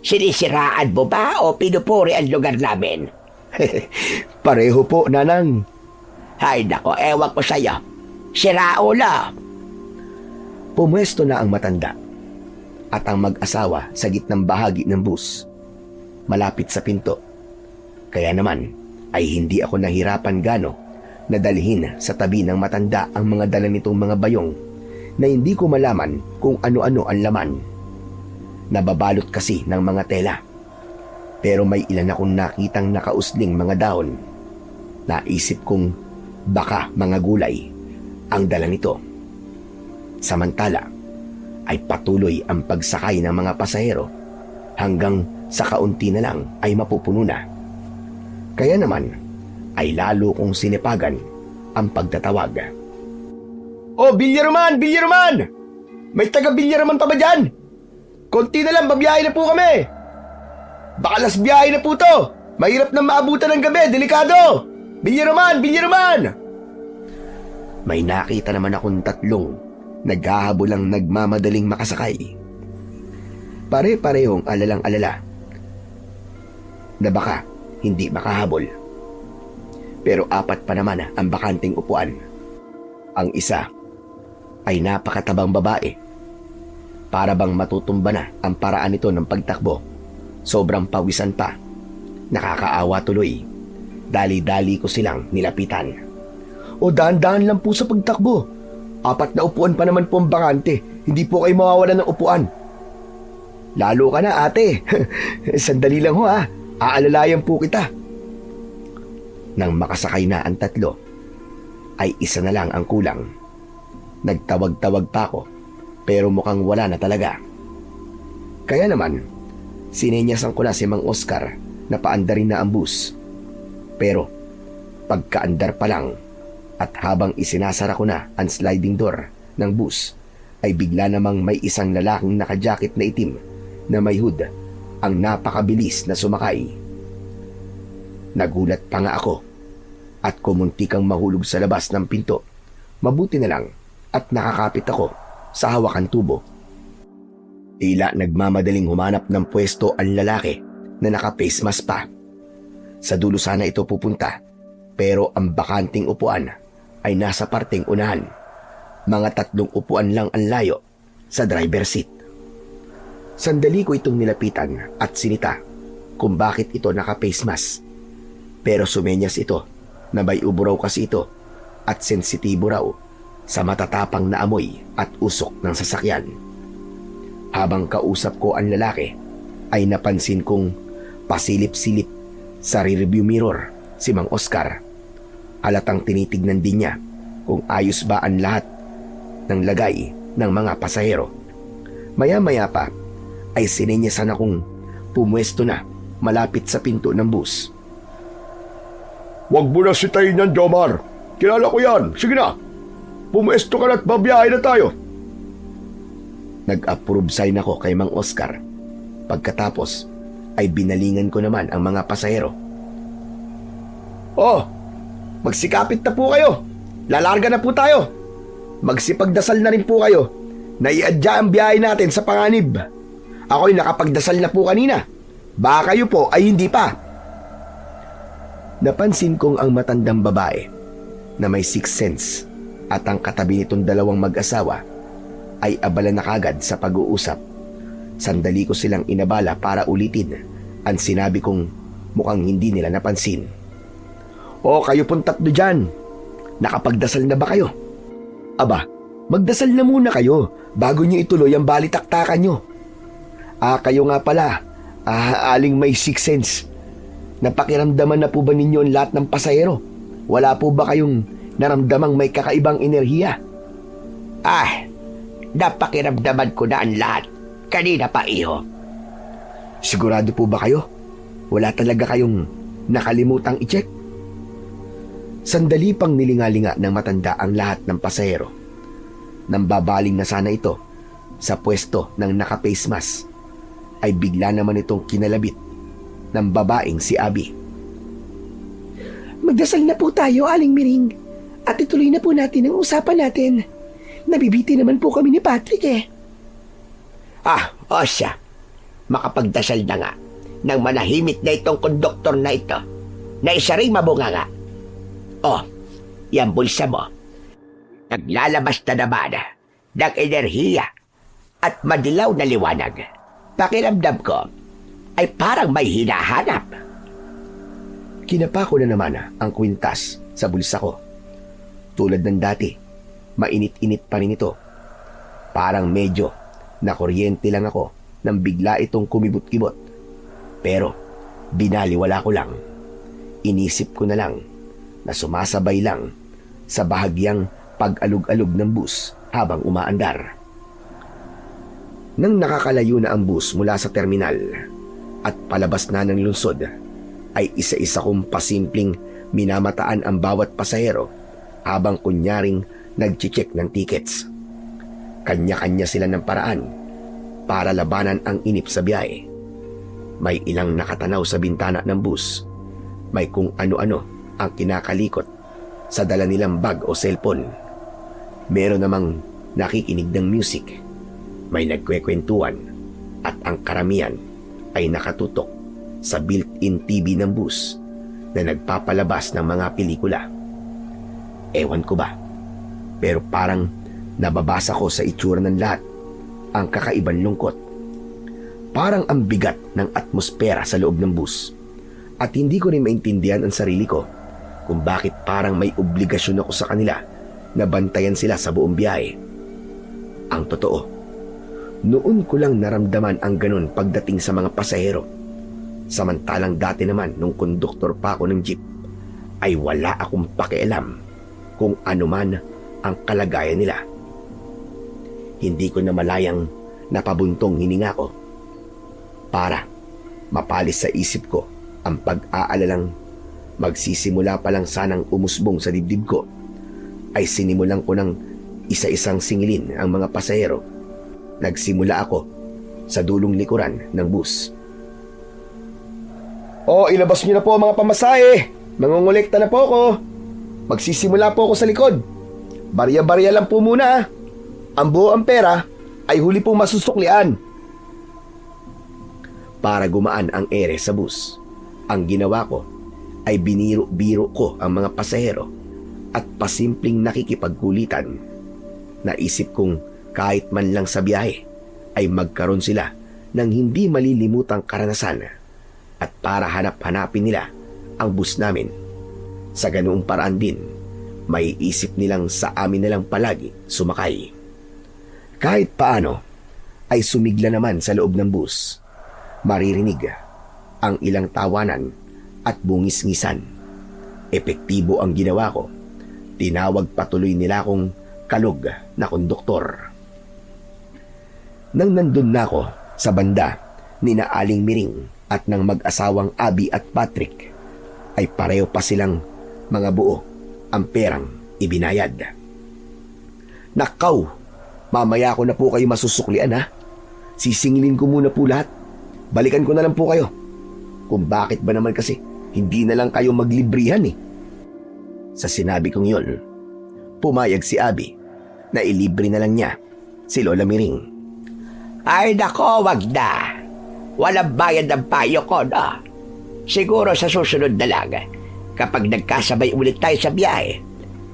Sinisiraan mo ba o pinupuri ang lugar namin? Pareho po, Nanang. Ay, nako, ewan ko sa'yo. Siraulo. Pumwesto na ang matanda at ang mag-asawa sa gitnang bahagi ng bus, malapit sa pinto. Kaya naman ay hindi ako nahirapan gano na dalhin sa tabi ng matanda ang mga dala nitong mga bayong na hindi ko malaman kung ano-ano ang laman. Nababalot kasi ng mga tela. Pero may ilan akong nakitang nakausling mga dahon. Naisip kong baka mga gulay ang dala nito. Samantala ay patuloy ang pagsakay ng mga pasahero hanggang sa kaunti na lang ay mapupuno na. Kaya naman ay lalo kong sinipagan ang pagtatawag. Oh, Bilyaruman! May taga-Bilyaruman pa ba dyan? Konti na lang, babiyahe na po kami. Baka las biyahe na po to. Mahirap na maabutan ng gabi, delikado. Bilyaruman! May nakita naman akong tatlong naghahabolang nagmamadaling makasakay. Pare-parehong alalang-alala na baka hindi makahabol. Pero apat pa naman ang bakanting upuan. Ang isa ay napakatabang babae. Para bang matutumba na ang paraan nito ng pagtakbo. Sobrang pawisan pa. Nakakaawa tuloy. Dali-dali ko silang nilapitan. O dahan-dahan lang po sa pagtakbo. 4 na upuan pa naman po ang bakante. Hindi po kayo mawawalan ng upuan. Lalo ka na, ate. Sandali lang ho, ha. Aalalayan po kita. Nang makasakay na ang tatlo, ay isa na lang ang kulang. Nagtawag-tawag pa ako, pero mukhang wala na talaga. Kaya naman, sinenyasan ko na si Mang Oscar na paandarin na ang bus. Pero pagkaandar pa lang at habang isinasara ko na ang sliding door ng bus, ay bigla namang may isang lalaking nakajacket na itim na may hood ang napakabilis na sumakay. Nagulat pa nga ako at kumuntikang mahulog sa labas ng pinto. Mabuti na lang at nakakapit ako sa hawakan tubo. Tila nagmamadaling humanap ng pwesto ang lalaki na naka-face mask pa. Sa dulo sana ito pupunta, pero ang bakanting upuan ay nasa parteng unahan. Mga 3 upuan lang ang layo sa driver seat. Sandali ko itong nilapitan at sinita kung bakit ito naka-face mask. Pero sumenyas ito na may ubo raw kasi ito at sensitibo raw sa matatapang na amoy at usok ng sasakyan. Habang kausap ko ang lalaki, ay napansin kong pasilip-silip sa rearview mirror si Mang Oscar. Halatang tinitignan din niya kung ayos ba ang lahat ng lagay ng mga pasahero. Maya-maya pa ay sinenyasan akong pumwesto na malapit sa pinto ng bus. Huwag mo na sitayin yan, Jomar. Kilala ko yan. Sige na. Pumwesto ka na at babiyahe na tayo. Nag-approve sign ako kay Mang Oscar. Pagkatapos ay binalingan ko naman ang mga pasahero. Oh, magsikapit na po kayo. Lalarga na po tayo. Magsipagdasal na rin po kayo na iadya ang biyahe natin sa panganib. Ako'y nakapagdasal na po kanina. Baka kayo po ay hindi pa. Napansin kong ang matandang babae na may sixth sense at ang katabi nitong dalawang mag-asawa ay abala na kagad sa pag-uusap. Sandali ko silang inabala para ulitin ang sinabi kong mukhang hindi nila napansin. O kayo pong tatlo dyan, nakapagdasal na ba kayo? Aba, magdasal na muna kayo bago nyo ituloy ang balitaktakan nyo. Kayo nga pala, aling may sixth sense. Napakiramdaman na po ba ninyo ang lahat ng pasahero? Wala po ba kayong naramdamang may kakaibang enerhiya? Napakiramdaman ko na ang lahat. Kanina pa, iho. Sigurado po ba kayo? Wala talaga kayong nakalimutang i-check? Sandali pang nilingalinga ng matanda ang lahat ng pasahero. Nang babaling na sana ito sa pwesto ng naka-face mask, ay bigla naman itong kinalabit ng babaeng si Abby. Magdasal na po tayo, Aling Miring. At ituloy na po natin ang usapan natin. Nabibiti naman po kami ni Patrick eh. O siya. Makapagdasal na nga nang manahimik na itong konduktor na ito na isa ring mabunganga. Yan bulsa mo. Naglalabas na naman ng enerhiya at madilaw na liwanag. Pakiramdam ko ay parang may hinahanap. Kinapa ko na naman ang kwintas sa bulsa ko. Tulad ng dati, mainit-init pa rin ito. Parang medyo nakuryente lang ako nang bigla itong kumibot-kibot. Pero binaliwala ko lang. Inisip ko na lang na sumasabay lang sa bahagyang pag-alug-alug ng bus habang umaandar. Nang nakakalayo na ang bus mula sa terminal at palabas na ng lungsod, ay isa-isa kong pasimpleng minamataan ang bawat pasahero habang kunyaring nag-check ng tickets. Kanya-kanya sila ng paraan para labanan ang inip sa biyahe. May ilang nakatanaw sa bintana ng bus. May kung ano-ano ang kinakalikot sa dala nilang bag o cellphone. Meron namang nakikinig ng music. May nagkwekwentuhan at ang karamihan ay nakatutok sa built-in TV ng bus na nagpapalabas ng mga pelikula. Ewan ko ba, pero parang nababasa ko sa itsura ng lahat ang kakaibang lungkot. Parang ang bigat ng atmosfera sa loob ng bus at hindi ko rin maintindihan ang sarili ko kung bakit parang may obligasyon ako sa kanila na bantayan sila sa buong biyahe. Ang totoo, noon ko lang naramdaman ang ganun pagdating sa mga pasahero. Samantalang dati naman nung konduktor pa ako ng jeep, ay wala akong pakialam kung ano man ang kalagayan nila. Hindi ko na malayang napabuntong hininga ko para mapalis sa isip ko ang pag-aalalang magsisimula pa lang sanang umusbong sa dibdib ko, ay sinimulan ko ng isa-isang singilin ang mga pasahero. Nagsimula ako sa dulong likuran ng bus. Ilabas niyo na po mga pamasahe. Mangungulekta na po ako. Magsisimula po ako sa likod. Barya-barya lang po muna. Ang buong pera ay huli pong masusuklian. Para gumaan ang ere sa bus, ang ginawa ko ay biniro-biro ko ang mga pasahero at pasimpleng nakikipagkulitan. Naisip kong kahit man lang sa biyahe ay magkaroon sila ng hindi malilimutang karanasan at para hanap-hanapin nila ang bus namin. Sa ganoong paraan din, may isip nilang sa amin na lang palagi sumakay. Kahit paano ay sumigla naman sa loob ng bus. Maririnig ang ilang tawanan at bungis-ngisan. Epektibo ang ginawa ko. Tinawag patuloy nila akong kalog na konduktor. Nang nandun na ako sa banda ni na Aling Miring at ng mag-asawang Abby at Patrick, ay pareho pa silang mga buo ang perang ibinayad. Nakaw, mamaya ko na po kayo masusuklian ha. Sisingilin ko muna po lahat. Balikan ko na lang po kayo. Kung bakit ba naman kasi hindi na lang kayo maglibrihan eh. Sa sinabi kong yun, pumayag si Abby na ilibre na lang niya si Lola Miring. Ay nako, wag na. Walang bayad ng payo ko, no? Siguro sa susunod na lang, kapag nagkasabay ulit tayo sa biyahe,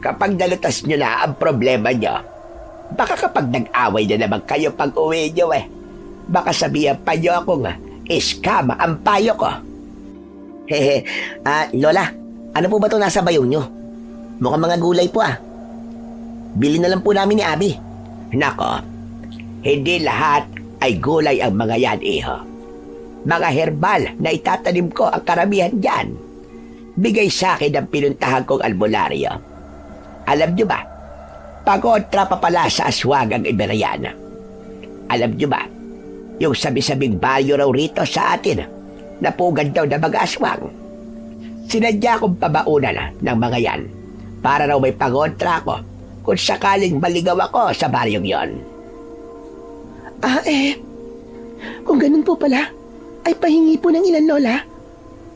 kapag nalutas nyo na ang problema nyo, Baka kapag nag-away na naman kayo pag uwi nyo baka sabihan pa nyo akong iskama ang payo ko. Hehe, Lola, ano po ba itong nasa bayong nyo? Mukhang mga gulay po Bili na lang po namin ni Abby. Nako, hindi lahat ay gulay ang mga yan, iho. Mga herbal na itatanim ko ang karamihan dyan. Bigay sa akin ang pinuntahan kong albularyo. Alam nyo ba, pagontra pa pala sa aswang ang Iberiana. Alam nyo ba, yung sabi-sabing baryo raw rito sa atin, napugad daw na mga aswang. Sinadya kong pabaunan ng mga yan para raw may pagontra ko kung sakaling maligaw ako sa baryong yon. Kung ganun po pala, ay pahingi po ng ilan, Lola.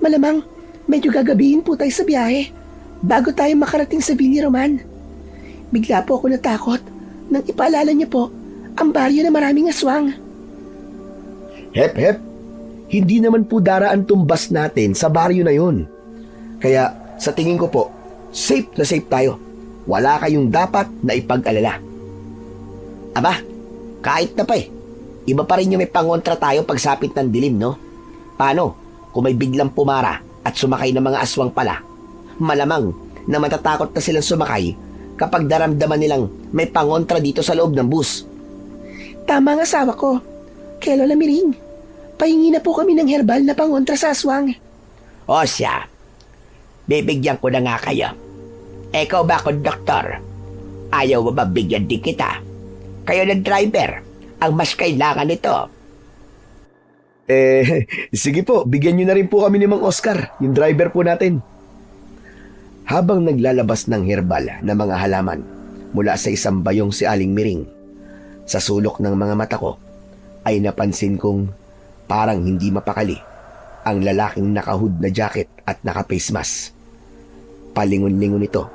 Malamang, medyo gagabihin po tayo sa biyahe bago tayo makarating sa Villa Roman. Bigla po ako natakot nang ipaalala niyo po ang baryo na maraming aswang. Hep, hindi naman po daraan tumbas natin sa baryo na yun. Kaya sa tingin ko po, safe na safe tayo. Wala kayong dapat na ipag-alala. Aba, kahit na pa iba pa rin yung may pangontra tayo pagsapit ng dilim, no? Paano kung may biglang pumara at sumakay ng mga aswang pala? Malamang na matatakot na silang sumakay kapag daramdaman nilang may pangontra dito sa loob ng bus. Tama ang asawa ko. Kaya Lola Miring, pahingi na po kami ng herbal na pangontra sa aswang. O siya, bibigyan ko na nga kayo. Ikaw ba, konduktor? Ayaw mo ba bigyan din kita? Kayo ng driver, ang mas kailangan nito. Sige po, bigyan nyo na rin po kami ni Mang Oscar, yung driver po natin. Habang naglalabas ng herbal na mga halaman mula sa isang bayong si Aling Miring, sa sulok ng mga mata ko ay napansin kong parang hindi mapakali ang lalaking naka-hood na jacket at naka-face mask. Palingon-lingon ito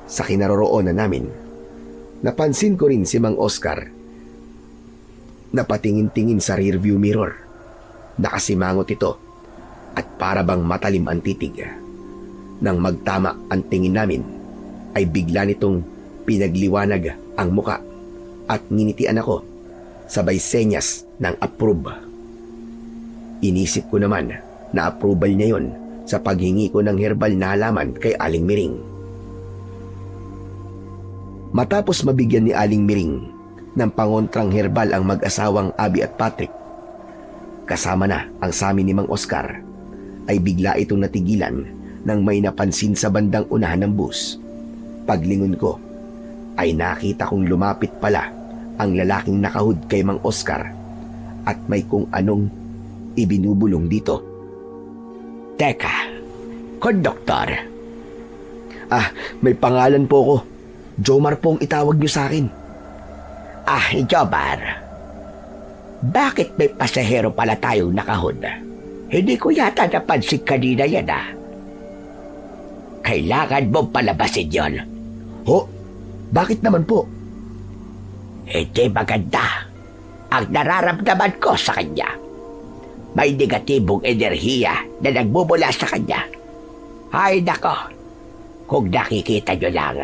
sa kinaroroonan namin. Napansin ko rin si Mang Oscar na patingin-tingin sa rearview mirror. Nakasimangot ito at para bang matalim ang titig. Nang magtama ang tingin namin ay bigla nitong pinagliwanag ang muka at nginitian ako sabay senyas ng approve. Inisip ko naman na approval niya yon sa paghingi ko ng herbal na halaman kay Aling Miring. Matapos mabigyan ni Aling Miring ng pangontrang herbal ang mag-asawang Abby at Patrick, kasama na ang samin ni Mang Oscar, ay bigla itong natigilan nang may napansin sa bandang unahan ng bus. Paglingon ko ay nakita kong lumapit pala ang lalaking nakahood kay Mang Oscar at may kung anong ibinubulong dito. Teka, konduktor. May pangalan po ko. Jomar pong itawag niyo sa akin. Jomar. Bakit may pasahero pala tayong nakahood? Hindi ko yata napansin kanina yan Kailangan mong palabasin yon. Ho? Bakit naman po? Hindi maganda ang nararamdaman ko sa kanya. May negatibong enerhiya na nagmumula sa kanya. Ay nako, kung nakikita nyo lang,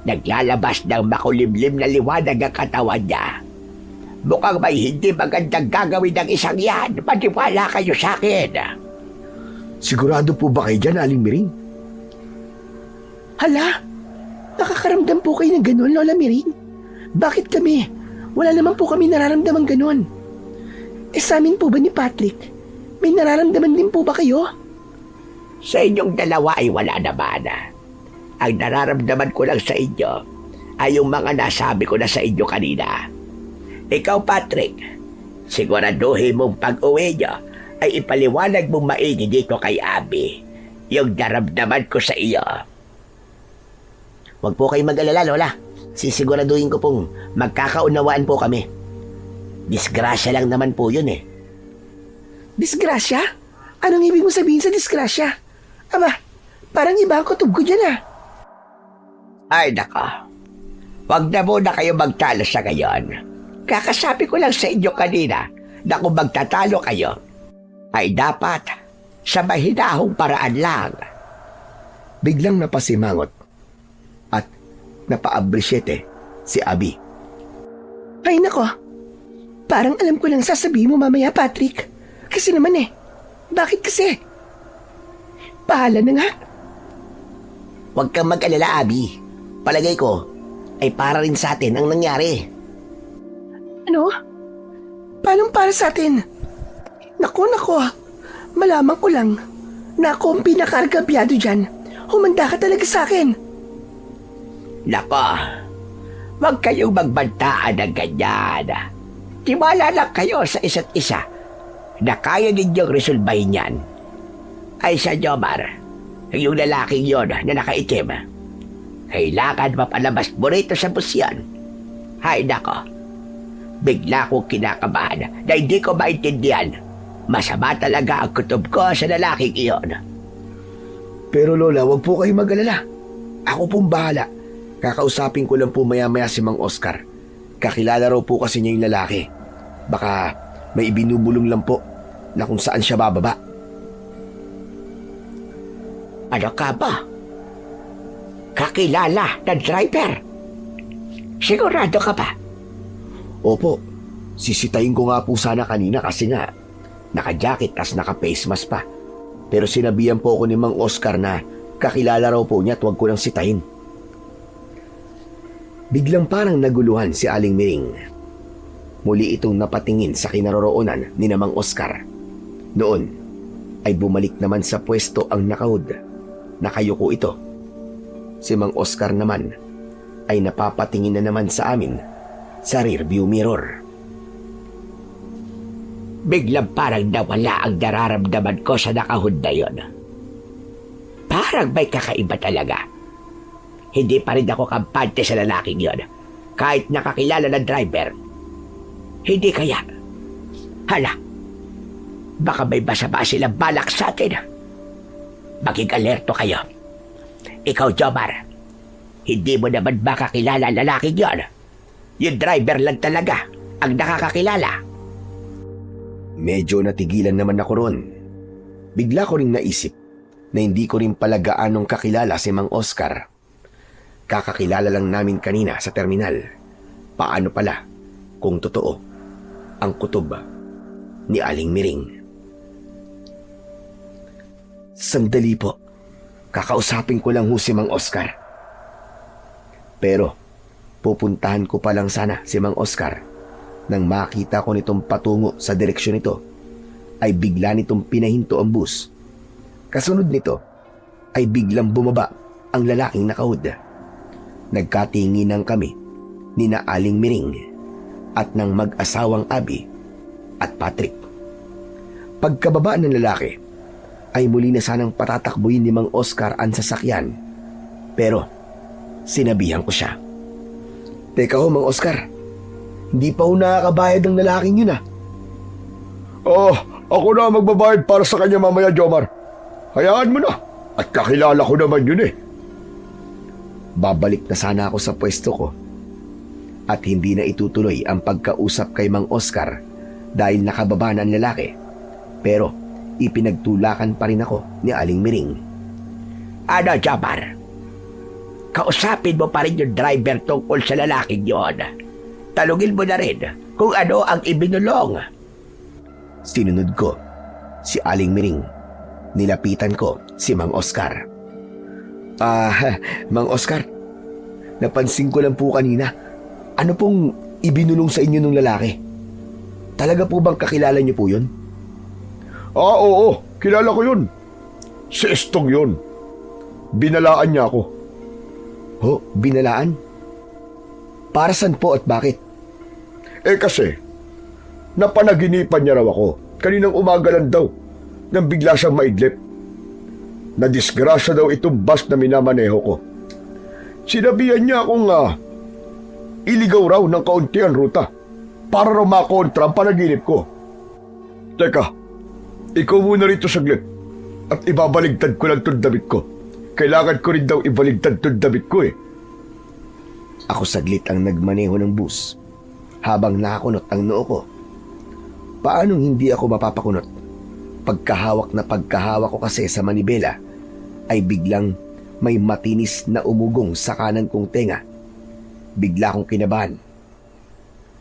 naglalabas ng makulimlim na liwanag ang katawan niya. Mukhang may hindi magandang gagawin ng isang yan. Maniwala kayo sa akin. Sigurado po ba kayo dyan, Aling Miring? Hala, nakakaramdam po kayo ng ganun, Lola Miring? Bakit kami? Wala naman po kami nararamdaman ganun. Sa amin po ba ni Patrick? May nararamdaman din po ba kayo? Sa inyong dalawa ay wala naman. Ang nararamdaman ko lang sa inyo ay yung mga nasabi ko na sa inyo kanina. Ikaw, Patrick, siguraduhin mong pag-uwi nyo ay ipaliwanag mong maigi dito kay Abby yung naramdaman ko sa iyo. Huwag po kayong mag-alala, Lola. Sisiguraduhin ko pong magkakaunawaan po kami. Disgrasya lang naman po yun Disgrasya? Anong ibig mo sabihin sa disgrasya? Aba, parang iba ang kutob ko dyan Ay nako, wag na muna kayo magtalo sa ngayon. Kakasabi ko lang sa inyo kanina na kung magtatalo kayo, ay dapat sa mahinahong paraan lang. Biglang napasimangot at napaabrisyete si Abby. Ay nako, parang alam ko lang sasabihin mo mamaya, Patrick. Kasi naman bakit kasi? Bahala na nga. Huwag kang mag-alala, Abby. Palagay ko, ay para rin sa atin ang nangyari. Ano? Paano para sa atin? Nako, malaman ko lang na ako ang pinakargabyado dyan. Humanda ka talaga sa akin. Nako, huwag kayong magbantaan ng ganyan. Tiwala lang kayo sa isa't isa na kaya ninyong resolbahin yan. Ay sa Jomar, yung lalaking yon na nakaitim, kailangan mapalabas mo rito sa busyan. Hay nako, bigla kong kinakabahan na hindi ko maintindihan. Masama talaga ang kutob ko sa lalaking iyon. Pero Lola, wag po kayo mag-alala. Ako pong bahala. Kakausapin ko lang po maya-maya si Mang Oscar. Kakilala raw po kasi niya yung lalaki. Baka may ibinubulong lang po na kung saan siya bababa. Ano ka ba? Kakilala ng driver? Sigurado ka ba? Opo, sisitayin ko nga po sana kanina kasi nga naka-jacket tas naka-face mask pa. Pero sinabihan po ako ni Mang Oscar na kakilala raw po niya at huwag ko lang sitahin. Biglang parang naguluhan si Aling Miring. Muli itong napatingin sa kinaroroonan ni Mang Oscar. Noon ay bumalik naman sa pwesto ang nakahood. Nakayuko ito. Si Mang Oscar naman ay napapatingin na naman sa amin sa rearview mirror. Biglang parang nawala ang nararamdaman ko sa nakahood na yon. Parang may kakaiba talaga. Hindi pa rin ako kampante sa lalaking yon. Kahit nakakilala ng driver. Hindi kaya. Hala, baka may masama silang balak sa atin. Maging alerto kayo. Ikaw, Jomar, hindi mo naman makakilala ang lalaking yon. Yung driver lang talaga ang nakakakilala. Medyo natigilan naman ako ron. Bigla ko ring naisip na hindi ko rin pala gaanong kakilala si Mang Oscar. Kakakilala lang namin kanina sa terminal. Paano pala kung totoo ang kutob ni Aling Miring? Sandali po. Kakausapin ko lang ho si Mang Oscar. Pero pupuntahan ko pa lang sana si Mang Oscar. Nang makita ko nitong patungo sa direksyon nito, ay bigla nitong pinahinto ang bus. Kasunod nito, ay biglang bumaba ang lalaking nakahood. Nagkatinginan kami ni na Aling Miring at ng mag-asawang Abby at Patrick. Pagkababa ng lalaki, ay muli na sanang patatakbuhin ni Mang Oscar ang sasakyan. Pero sinabihan ko siya. Teka ho, Mang Oscar. Hindi pa ho nakakabayad ng lalaking yun Oh, ako na magbabayad para sa kanya mamaya, Jomar. Hayaan mo na. At kakilala ko naman yun Babalik na sana ako sa pwesto ko. At hindi na itutuloy ang pagkausap kay Mang Oscar dahil nakababa na ang lalaki. Pero ipinagtulakan pa rin ako ni Aling Miring. Ano, Jomar? Kausapin mo pa rin yung driver tungkol sa lalaking yon. Talungin mo na rin kung ano ang ibinulong. Sinunod ko si Aling Miring. Nilapitan ko si Mang Oscar. Mang Oscar, napansin ko lang po kanina. Ano pong ibinulong sa inyo ng lalaki? Talaga po bang kakilala niyo po yun? Oo, kilala ko yun. Si Estong yun. Binalaan niya ako. Ho, binalaan? Para saan po at bakit? Kasi, napanaginipan niya raw ako. Kaninang umaga lang daw, nang bigla siyang maidlip. Nadisgrasya daw itong bus na minamaneho ko. Sinabihan niya akong iligaw raw ng kaunti ang ruta para raw makontra ang panaginip ko. Teka, ikaw muna rito saglit at ibabaligtad ko lang itong damit ko. Kailangan ko rin daw ibaligtad itong damit ko Ako saglit ang nagmaneho ng bus habang nakakunot ang noo ko. Paanong hindi ako mapapakunot? Pagkahawak ko kasi sa manibela ay biglang may matinis na umugong sa kanan kong tenga. Bigla akong kinabahan.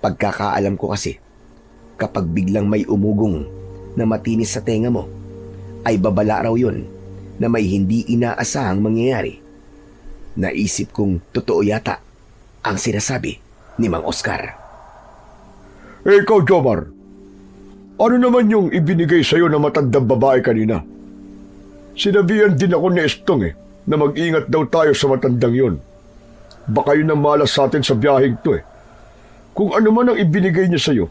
Pagkakaalam ko kasi, kapag biglang may umugong na matinis sa tenga mo, ay babala raw yun na may hindi inaasahang mangyayari. Naisip kong totoo yata ang sinasabi ni Mang Oscar. Ikaw, Jomar, ano naman yung ibinigay sa'yo na matandang babae kanina? Sinabihan din ako ni Estong na mag-ingat daw tayo sa matandang yun. Baka yun ang malas sa atin sa biyaheng to Kung ano man ang ibinigay niya sa'yo,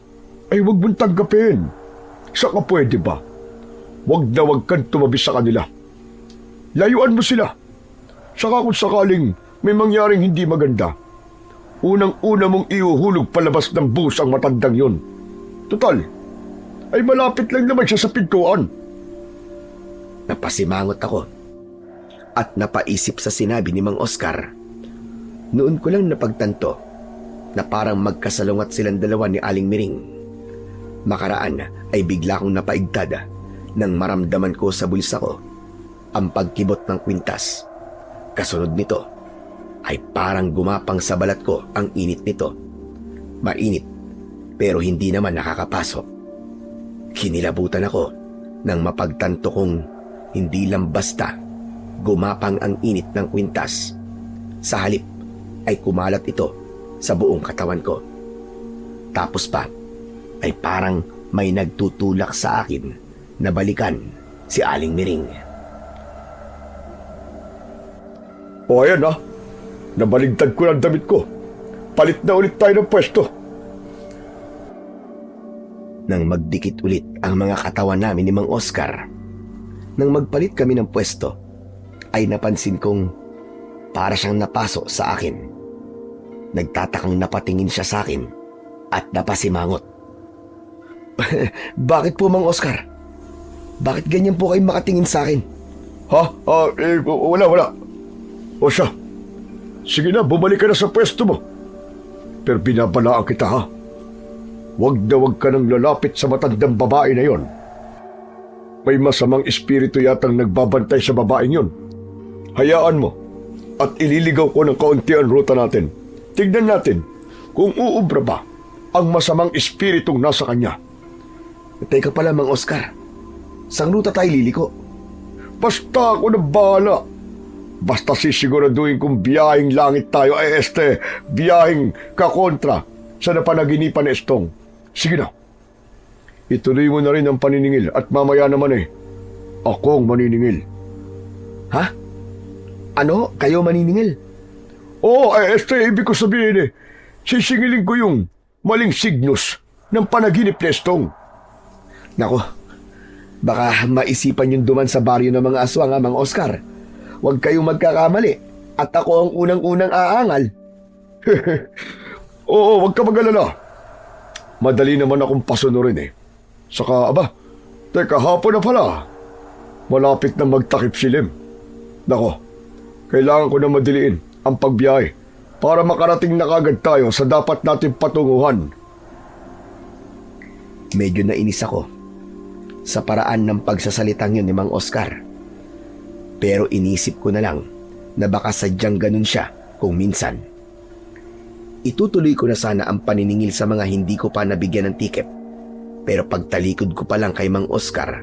ay huwag mong tanggapin. Saka pwede ba? Huwag na huwag kang tumabi sa kanila. Layuan mo sila. Saka kung sakaling may mangyaring hindi maganda, unang-una mong iuhulog palabas ng bus ang matandang yun. Total, ay malapit lang naman siya sa pintuan. Napasimangot ako at napaisip sa sinabi ni Mang Oscar. Noon ko lang napagtanto na parang magkasalungat silang dalawa ni Aling Miring. Makaraan ay bigla kong napaigtada nang maramdaman ko sa bulsa ko ang pagkibot ng kwintas. Kasunod nito ay parang gumapang sa balat ko ang init nito. Mainit pero hindi naman nakakapasok. Kinilabutan ako nang mapagtanto kong hindi lang basta gumapang ang init ng kwintas. Sa halip ay kumalat ito sa buong katawan ko. Tapos pa ay parang may nagtutulak sa akin na balikan si Aling Miring. O ayan nabaligtad ko ng damit ko. Palit na ulit tayo ng pwesto. Nang magdikit ulit ang mga katawan namin ni Mang Oscar, nang magpalit kami ng pwesto, ay napansin kong para siyang napaso sa akin. Nagtatakang napatingin siya sa akin at napasimangot. Bakit po, Mang Oscar? Bakit ganyan po kayo makatingin sa akin? Wala. O siya, sige na, bumalik ka na sa pwesto mo. Pero binabalaan kita Huwag na huwag ka nang lalapit sa matandang babae na yon. May masamang espiritu yatang nagbabantay sa babaeng yon. Hayaan mo at ililigaw ko ng kaunti ang ruta natin. Tignan natin kung uubra ba ang masamang espiritong nasa kanya. Teka pala, Mang Oscar. Sang ruta tayo liliko? Basta ako na bahala. Basta sisiguraduhin kong biyaheng langit tayo ay biyaheng kakontra sa napanaginipan ni Estong. Sige na. Ituloy mo na rin ang paniningil at mamaya naman akong maniningil. Ha? Ano? Kayo maniningil? Oo, ibig ko sabihin sisingilin ko yung maling signos ng panaginip ni Estong. Nako, baka maisipan yung duman sa baryo ng mga aswang, Mang Oscar. Huwag kayong magkakamali at ako ang unang-unang aangal. Oo, huwag ka mag-alala. Madali naman akong pasunurin Saka, teka, hapon na pala. Malapit na magtakip silim. Nako, kailangan ko na madiliin ang pagbiyahe para makarating na kagad tayo sa dapat natin patunguhan. Medyo nainis ako sa paraan ng pagsasalitang yun ni Mang Oscar. Pero inisip ko na lang na baka sadyang ganun siya kung minsan. Itutuloy ko na sana ang paniningil sa mga hindi ko pa nabigyan ng tiket. Pero pagtalikod ko pa lang kay Mang Oscar,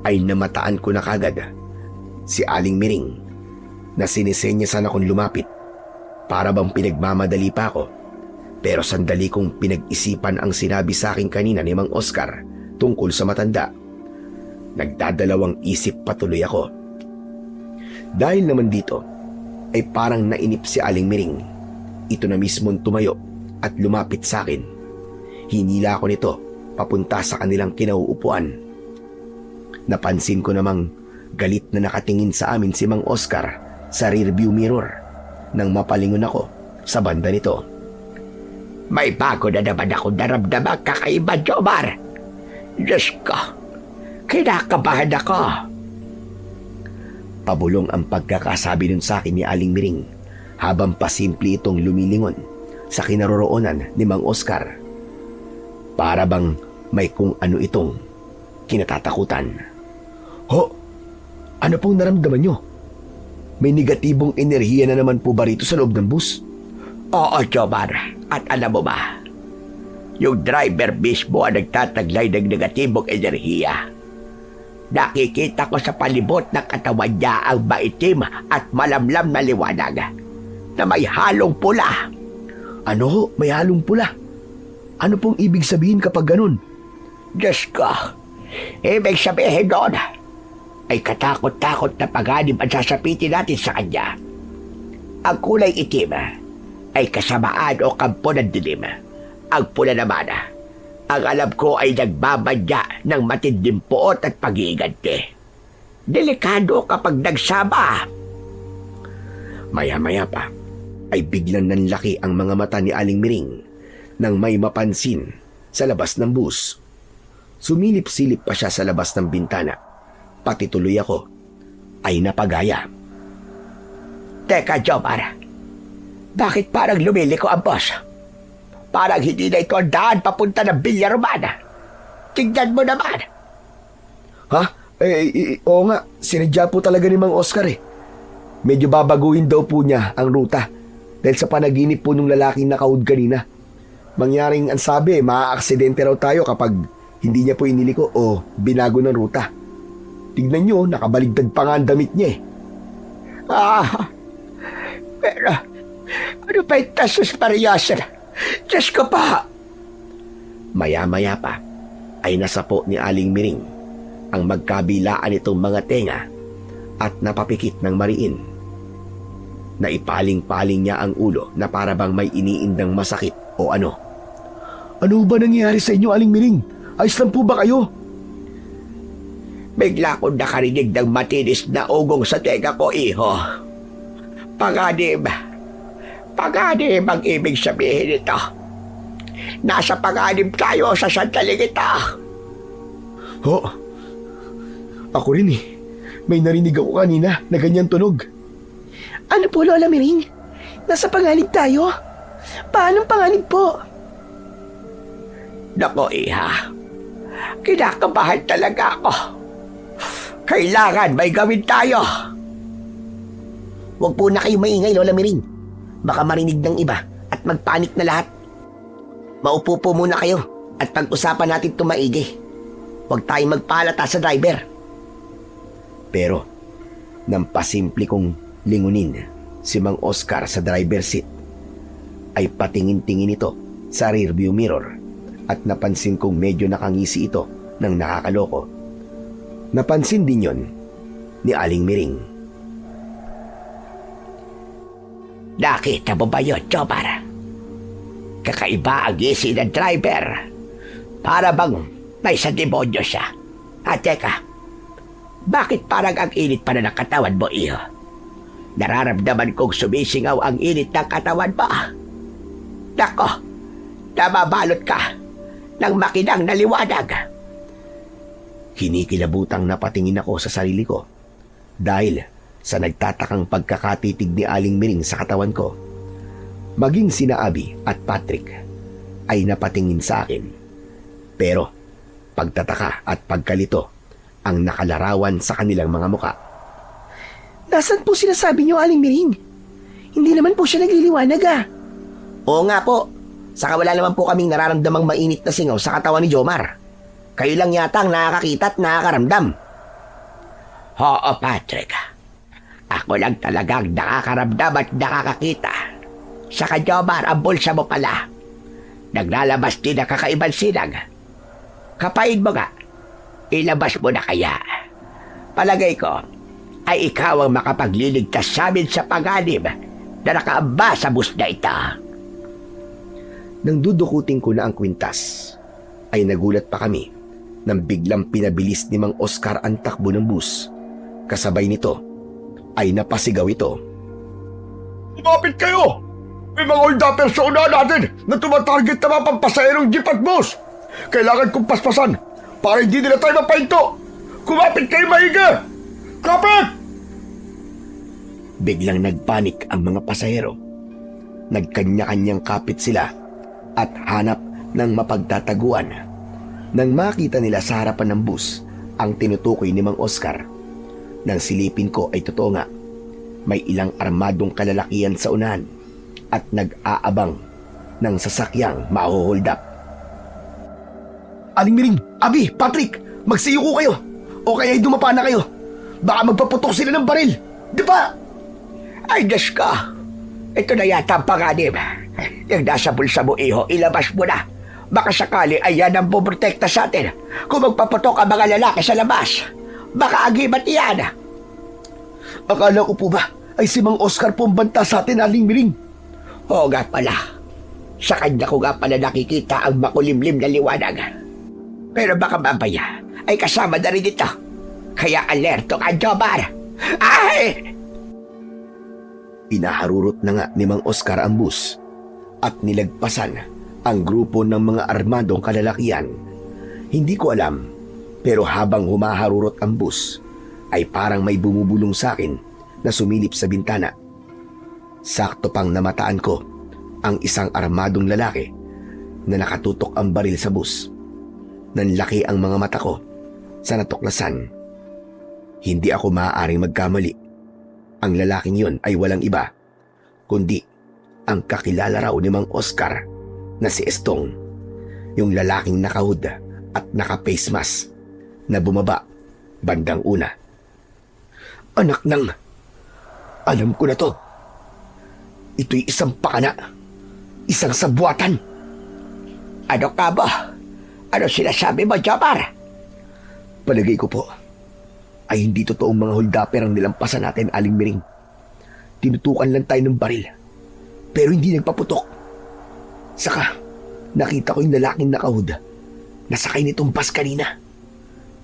ay namataan ko na kagad si Aling Miring na sinisenya sana kong lumapit. Para bang pinagmamadali pa ako. Pero sandali kong pinag-isipan ang sinabi sa akin kanina ni Mang Oscar tungkol sa matanda. Nagdadalawang isip patuloy ako. Dahil naman dito, ay parang nainip si Aling Miring. Ito na mismong tumayo at lumapit sa akin. Hinila ko nito papunta sa kanilang kinauupuan. Napansin ko namang galit na nakatingin sa amin si Mang Oscar sa rearview mirror nang mapalingon ako sa banda nito. May bago na naman ako naramdamang kakaiba, Jomar. Diyos ko, kinakabahan ako. Pabulong ang pagkakasabi nun sa akin ni Aling Miring habang pasimple itong lumilingon sa kinaroroonan ni Mang Oscar. Para bang may kung ano itong kinatatakutan. Ho? Ano pong naramdaman nyo? May negatibong enerhiya na naman po ba rito sa loob ng bus? Oo, Jomar. At alam mo ba, Yung driver mismo ang nagtataglay ng negatibong enerhiya. Nakikita ko sa palibot ng katawan niya ang maitim at malamlam na liwanag na may halong pula. Ano ho? May halong pula? Ano pong ibig sabihin kapag ganun? Diyos ko, ibig sabihin doon ay katakot-takot na pag-anib ang sasapitin natin sa kanya. Ang kulay itim ay kasamaan o kampo ng dilim. Ang pula naman, ang alam ko ay nagbabadya ng matinding puot at pag-iiganti. Delikado kapag nagsama. Maya-maya pa ay biglang nanlaki ang mga mata ni Aling Miring nang may mapansin sa labas ng bus. Sumilip-silip pa siya sa labas ng bintana. Pati tuloy ako ay napagaya. Teka, Jomar. Bakit parang lumiliko ang boss? Parang hindi na ito ang daan papunta ng Villaroman. Tingnan mo naman. Ha? Oo nga. Sinadya po talaga ni Mang Oscar eh. Medyo babaguhin daw po niya ang ruta dahil sa panaginip po nung lalaking nakaud kanina. Mangyaring ang sabi, maaaksidente raw tayo kapag hindi niya po iniliko o binago ng ruta. Tignan niyo, nakabaligtad pa nga ang damit niya eh. Pero ano ba yung tasos pariyasan? Diyos ko pa! Maya-maya pa ay nasapo ni Aling Miring ang magkabilaan itong mga tenga at napapikit ng mariin. Naipaling-paling niya ang ulo na para bang may iniindang masakit o ano. Ano ba nangyayari sa inyo, Aling Miring? Ayos lang po ba kayo? Bigla akong nakarinig ng matinis na ugong sa tenga ko, iho. Panganib. Panganib ang ibig sabihin nito. Nasa panganib tayo sa sandaling ito. Ho? Ako rin eh. May narinig ako kanina na ganyan tunog. Ano po, Lola Miring? Nasa panganib tayo? Paanong panganib po? Nako, iha. Kinakabahan talaga ako. Kailangan may gawin tayo. Huwag po na kayo maingay, Lola Miring. Baka marinig ng iba at magpanik na lahat. Maupo po muna kayo at pag-usapan natin ito maigi. Huwag tayong magpalata sa driver. Pero, nang pasimple kong lingunin si Mang Oscar sa driver seat, ay patingin-tingin ito sa rearview mirror at napansin kong medyo nakangisi ito ng nakakaloko. Napansin din yon ni Aling Miring. Nakita mo ba yun, Jomar? Kakaiba ang ngisi ng driver. Para bang may sa demonyo siya. At teka, bakit parang ang init pa na ng katawan mo, iyo? Nararamdaman kong sumisingaw ang init ng katawan mo. Nako, namabalot ka ng makinang na liwanag. Kinikilabutang napatingin ako sa sarili ko dahil sa nagtatakang pagkakatitig ni Aling Miring sa katawan ko. Maging sina Abby at Patrick ay napatingin sa akin. Pero pagtataka at pagkalito ang nakalarawan sa kanilang mga muka. Nasaan po sinasabi niyo, Aling Miring? Hindi naman po siya nagliliwanag Oo nga po. Saka wala naman po kaming nararamdamang mainit na singaw sa katawan ni Jomar. Kayo lang yata ang nakakakita at nakakaramdam. Oo, Patrick. Ako lang talagang nakakaramdam at nakakakita. Sa Jomar, ang bulsa mo pala. Naglalabas din ang kakaibang sinag. Kapain mo nga. Ilabas mo na kaya. Palagay ko, ay ikaw ang makapagliligtas sa amin sa panganib na nakaamba sa bus na ito. Nang dudukutin ko na ang kwintas, ay nagulat pa kami nang biglang pinabilis ni Mang Oscar ang takbo ng bus. Kasabay nito ay napasigaw ito. Kumapit kayo! May mga hold-upper sa unahan natin na tumatarget na mga pampasaherong jeep at bus. Kailangan kong paspasan para hindi nila tayo mapahinto. Kumapit kayo maigi! Kapit! Biglang nagpanik ang mga pasahero. Nagkanya-kanyang kapit sila at hanap ng mapagtataguan. Nang makita nila sa harapan ng bus ang tinutukoy ni Mang Oscar, nang silipin ko ay totoo nga. May ilang armadong kalalakihan sa unahan at nag-aabang ng sasakyang mahuhold up. Aling Miring, Abi, Patrick, magsiyuko kayo. O kaya dumapa na kayo. Baka magpaputok sila ng baril. Di ba? Ay, Diyos ko. Ito na yata ang panganib. Yung nasa bulsa mo, iho, ilabas mo na. Baka sakali ay yan ang puprotekta sa atin. Kung magpaputok ang mga lalaki sa labas, baka agibat yan. Akala ko po ba ay si Mang Oscar po ang banta sa atin, Aling Miring? Oo nga pala. Sa kanya ko nga pala nakikita ang makulimlim na liwanag. Pero baka mamaya ay kasama na rin ito. Kaya alerto ka, Jomar. Ay! Inaharurot na nga ni Mang Oscar ang bus at nilagpasan ang grupo ng mga armadong kalalakian. Hindi ko alam, pero habang humaharurot ang bus, ay parang may bumubulong sa akin na sumilip sa bintana. Sakto pang namataan ko ang isang armadong lalaki na nakatutok ang baril sa bus. Nanlaki ang mga mata ko sa natuklasan. Hindi ako maaaring magkamali. Ang lalaking yon ay walang iba, kundi ang kakilala raw ni Mang Oscar na si Estong, yung lalaking nakahood at naka-face mask na bumaba bandang una. Anak ng, alam ko na to. Ito'y isang pakana, isang sabuatan. Ano ka ba? Ano sinasabi mo, Jomar? Palagay ko po, ay hindi totoong mga holdapper ang nilampasan natin, Aling Miring. Tinutukan lang tayo ng baril, pero hindi nagpaputok. Saka, nakita ko yung lalaking nakahood na sakay nitong bus kanina.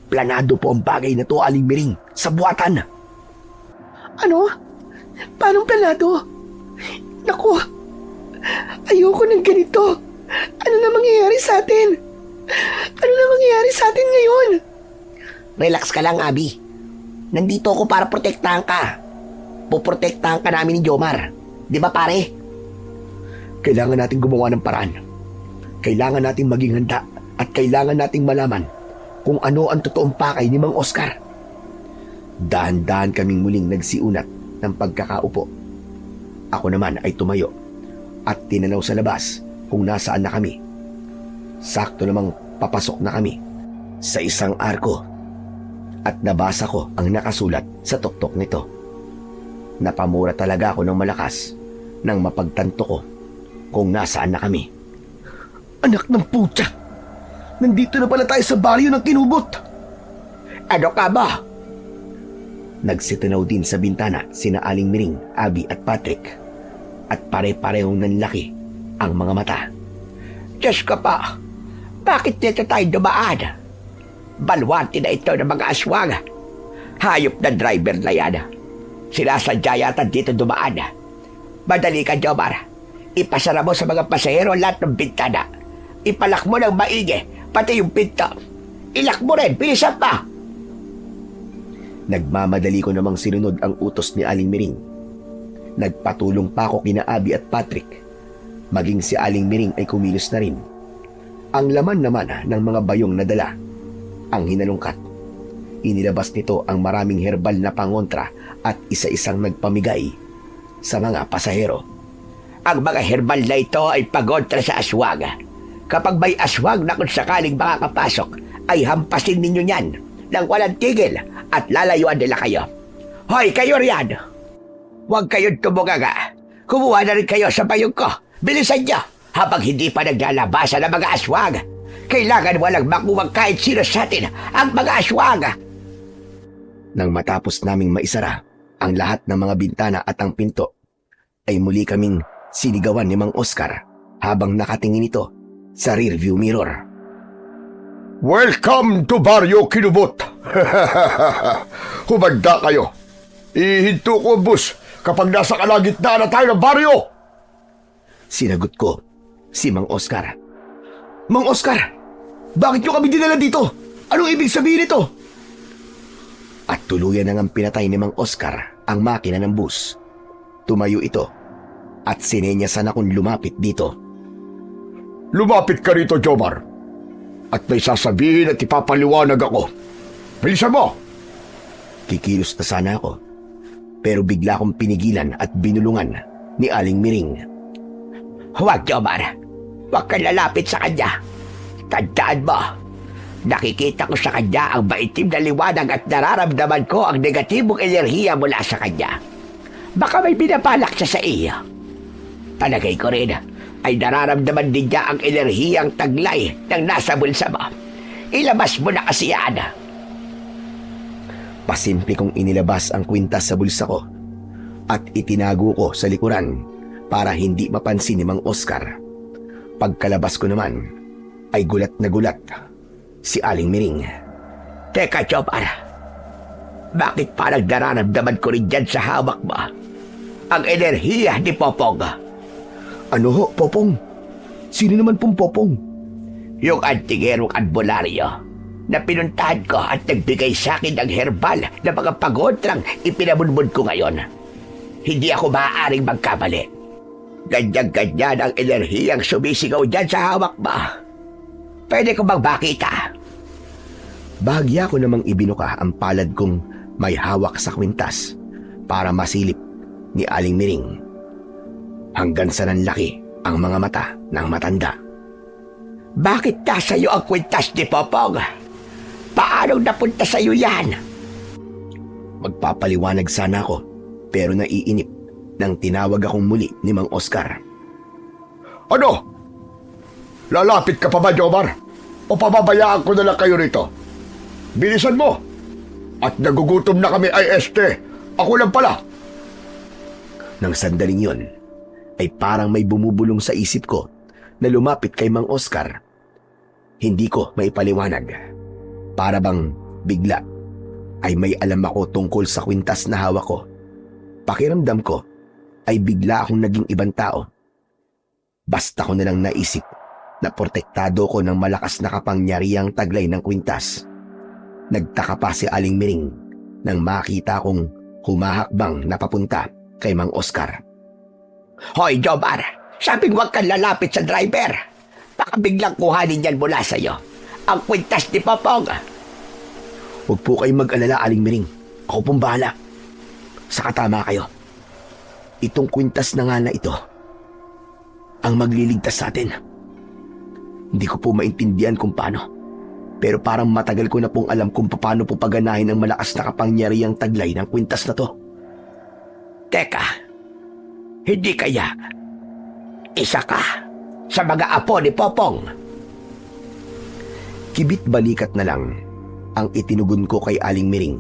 Planado po ang bagay na to, Aling Miring, sa buwatan. Ano? Paano planado? Naku, ayoko ng ganito. Ano na mangyayari sa atin? Ano na mangyayari sa atin ngayon? Relax ka lang, Abi. Nandito ako para protektahan ka. Puprotektahan ka namin ni Jomar. Di ba, pare? Kailangan nating gumawa ng paraan. Kailangan nating maging handa at kailangan nating malaman kung ano ang totoong pakay ni Mang Oscar. Dahan-dahan kaming muling nagsiunat ng pagkakaupo. Ako naman ay tumayo at tinanaw sa labas kung nasaan na kami. Sakto namang papasok na kami sa isang arko at nabasa ko ang nakasulat sa tuktok nito. Napamura talaga ako ng malakas nang mapagtanto ko kung nasaan na kami. Anak ng putya! Nandito na pala tayo sa baryo ng kinubot! Ano ka ba? Nagsitanaw din sa bintana sina Aling Miring, Abi at Patrick. At pare-parehong nanlaki ang mga mata. Diyos ko pa, bakit dito tayo dumaan? Balwarte na ito ng mga aswang. Hayop na driver na yan. Sinasadya yata dito dumaan. Madali ka, Jomar. Ipasara mo sa mga pasahero lahat ng bintana. Ipalak mo ng maigi, pati yung pinto. Ilak mo rin, bilisan pa. Nagmamadali ko namang sinunod ang utos ni Aling Miring. Nagpatulong pa ako kina Abi at Patrick. Maging si Aling Miring ay kumilos na rin. Ang laman naman ng mga bayong na dala, ang hinalungkat. Inilabas nito ang maraming herbal na pangontra at isa-isang nagpamigay sa mga pasahero. Ang mga herbal na ito ay pagontra sa aswang. Kapag may aswang na kung sakaling makakapasok, ay hampasin ninyo yan nang walang tigil at lalayuan nila kayo. Hoy, kayo riyan! Huwag kayong tumugaga. Kumuha na rin kayo sa bayong ko. Bilisan niyo habang hindi pa naglalabasan ang mga aswang. Kailangan walang makuwang kahit sino sa atin ang mga aswang. Nang matapos naming maisara ang lahat ng mga bintana at ang pinto, ay muli kaming sinigawan ni Mang Oscar habang nakatingin ito sa rearview mirror. Welcome to Baryo Kinubot! Humanda kayo. Ihinto ko ang bus kapag nasa kalagitnaan na tayo ng baryo! Sinagot ko si Mang Oscar. Mang Oscar, bakit nyo kami dinala dito? Anong ibig sabihin nito? At tuluyan na ngang pinatay ni Mang Oscar ang makina ng bus. Tumayo ito at sinenyasan akong lumapit dito. Lumapit ka rito, Jomar. At may sasabihin at ipapaliwanag ako. Bilisan mo! Kikilos na sana ako, pero bigla akong pinigilan at binulungan ni Aling Miring. Huwag, Jomar. Huwag kang lalapit sa kanya. Tandaan mo, Nakikita ko sa kanya ang maitim na liwanag at nararamdaman ko ang negatibong enerhiya mula sa kanya. Baka may binabalak siya sa iyo. Palagay ko rin ay nararamdaman din niya ang enerhiyang taglay ng nasa bulsa mo. Ilabas mo na kasi yan. Pasimple kong inilabas ang kwintas sa bulsa ko at itinago ko sa likuran para hindi mapansin ni Mang Oscar. Pagkalabas ko naman ay gulat na gulat si Aling Miring. Teka, Jomar. Bakit parang nararamdaman ko rin dyan sa hawak mo ang enerhiya ni Popong? Ano ho, Popong? Sino naman pong Popong? Yung antingerong albularyo na pinuntahan ko at nagbigay sa akin ng herbal na mga pagontrang ipinabunbun ko ngayon. Hindi ako maaaring magkamali. Ganyan-ganyan ang enerhiyang sumisigaw dyan sa hawak mo. Pwede ko bang makita? Bahagya ko namang ibinuka ang palad kong may hawak sa kwintas para masilip ni Aling Miring. Hanggang sa nanlaki ang mga mata ng matanda. Bakit nasa iyo ang kwintas ni Popong? Paano napunta sa iyo yan? Magpapaliwanag sana ako pero naiinip nang tinawag akong muli ni Mang Oscar. Ano? Lalapit ka pa ba, Jomar? O pababayaan ko na lang kayo rito? Bilisan mo! At nagugutom na kami ay Ako lang pala! Nang sandaling yon, ay parang may bumubulong sa isip ko na lumapit kay Mang Oscar. Hindi ko maipaliwanag. Para bang bigla ay may alam ako tungkol sa kwintas na hawak ko. Pakiramdam ko ay bigla akong naging ibang tao. Basta ko nalang naisip na protektado ko ng malakas na kapangyarihang taglay ng kwintas. Nagtaka pa si Aling Miring nang makita kong humahakbang na papunta kay Mang Oscar. Hoy, Jomar! Sabing huwag kang lalapit sa driver. Baka biglang kuhanin yan mula sa iyo ang kwintas ni Popong. Huwag po kayong mag-alala, Aling Miring. Ako pong bahala. Saka tama kayo. Itong kwintas na nga na ito ang magliligtas sa atin. Hindi ko po maintindihan kung paano. Pero parang matagal ko na pong alam kung paano po paganahin ang malakas na kapangyarihang taglay ng kwintas na to. Teka, hindi kaya isa ka sa mga apo ni Popong? Kibit balikat na lang ang itinugon ko kay Aling Miring.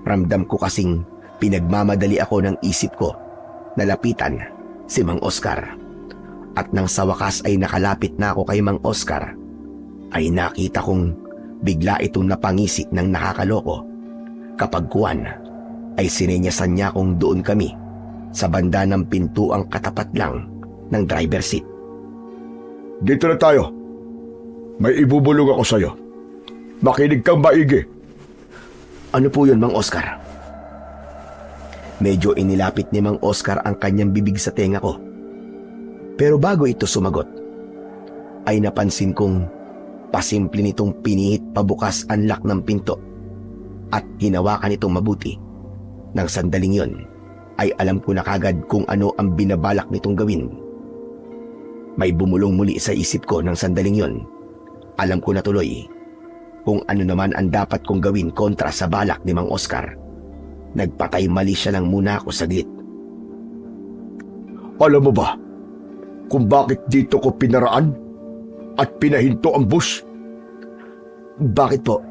Ramdam ko kasing pinagmamadali ako ng isip ko na lapitan si Mang Oscar. At nang sa wakas ay nakalapit na ako kay Mang Oscar, ay nakita kong bigla itong napangisi ng nakakaloko. Kapag kuwan, ay sinenyasan niya kung doon kami sa banda ng pintuang katapat lang ng driver seat. Dito na tayo. May ibubulong ako sa'yo. Makinig kang maigi. Ano po yun, Mang Oscar? Medyo inilapit ni Mang Oscar ang kanyang bibig sa tenga ko. Pero bago ito sumagot, ay napansin kong pasimple nitong pinihit pabukas ang lock ng pinto at hinawakan itong mabuti. Nang sandaling yon, ay alam ko na kagad kung ano ang binabalak nitong gawin. May bumulong muli sa isip ko ng sandaling yon. Alam ko na tuloy kung ano naman ang dapat kong gawin kontra sa balak ni Mang Oscar. Nagpatay mali siya lang muna ako saglit. Alam mo ba kung bakit dito ko pinaraan at pinahinto ang bus? Bakit po?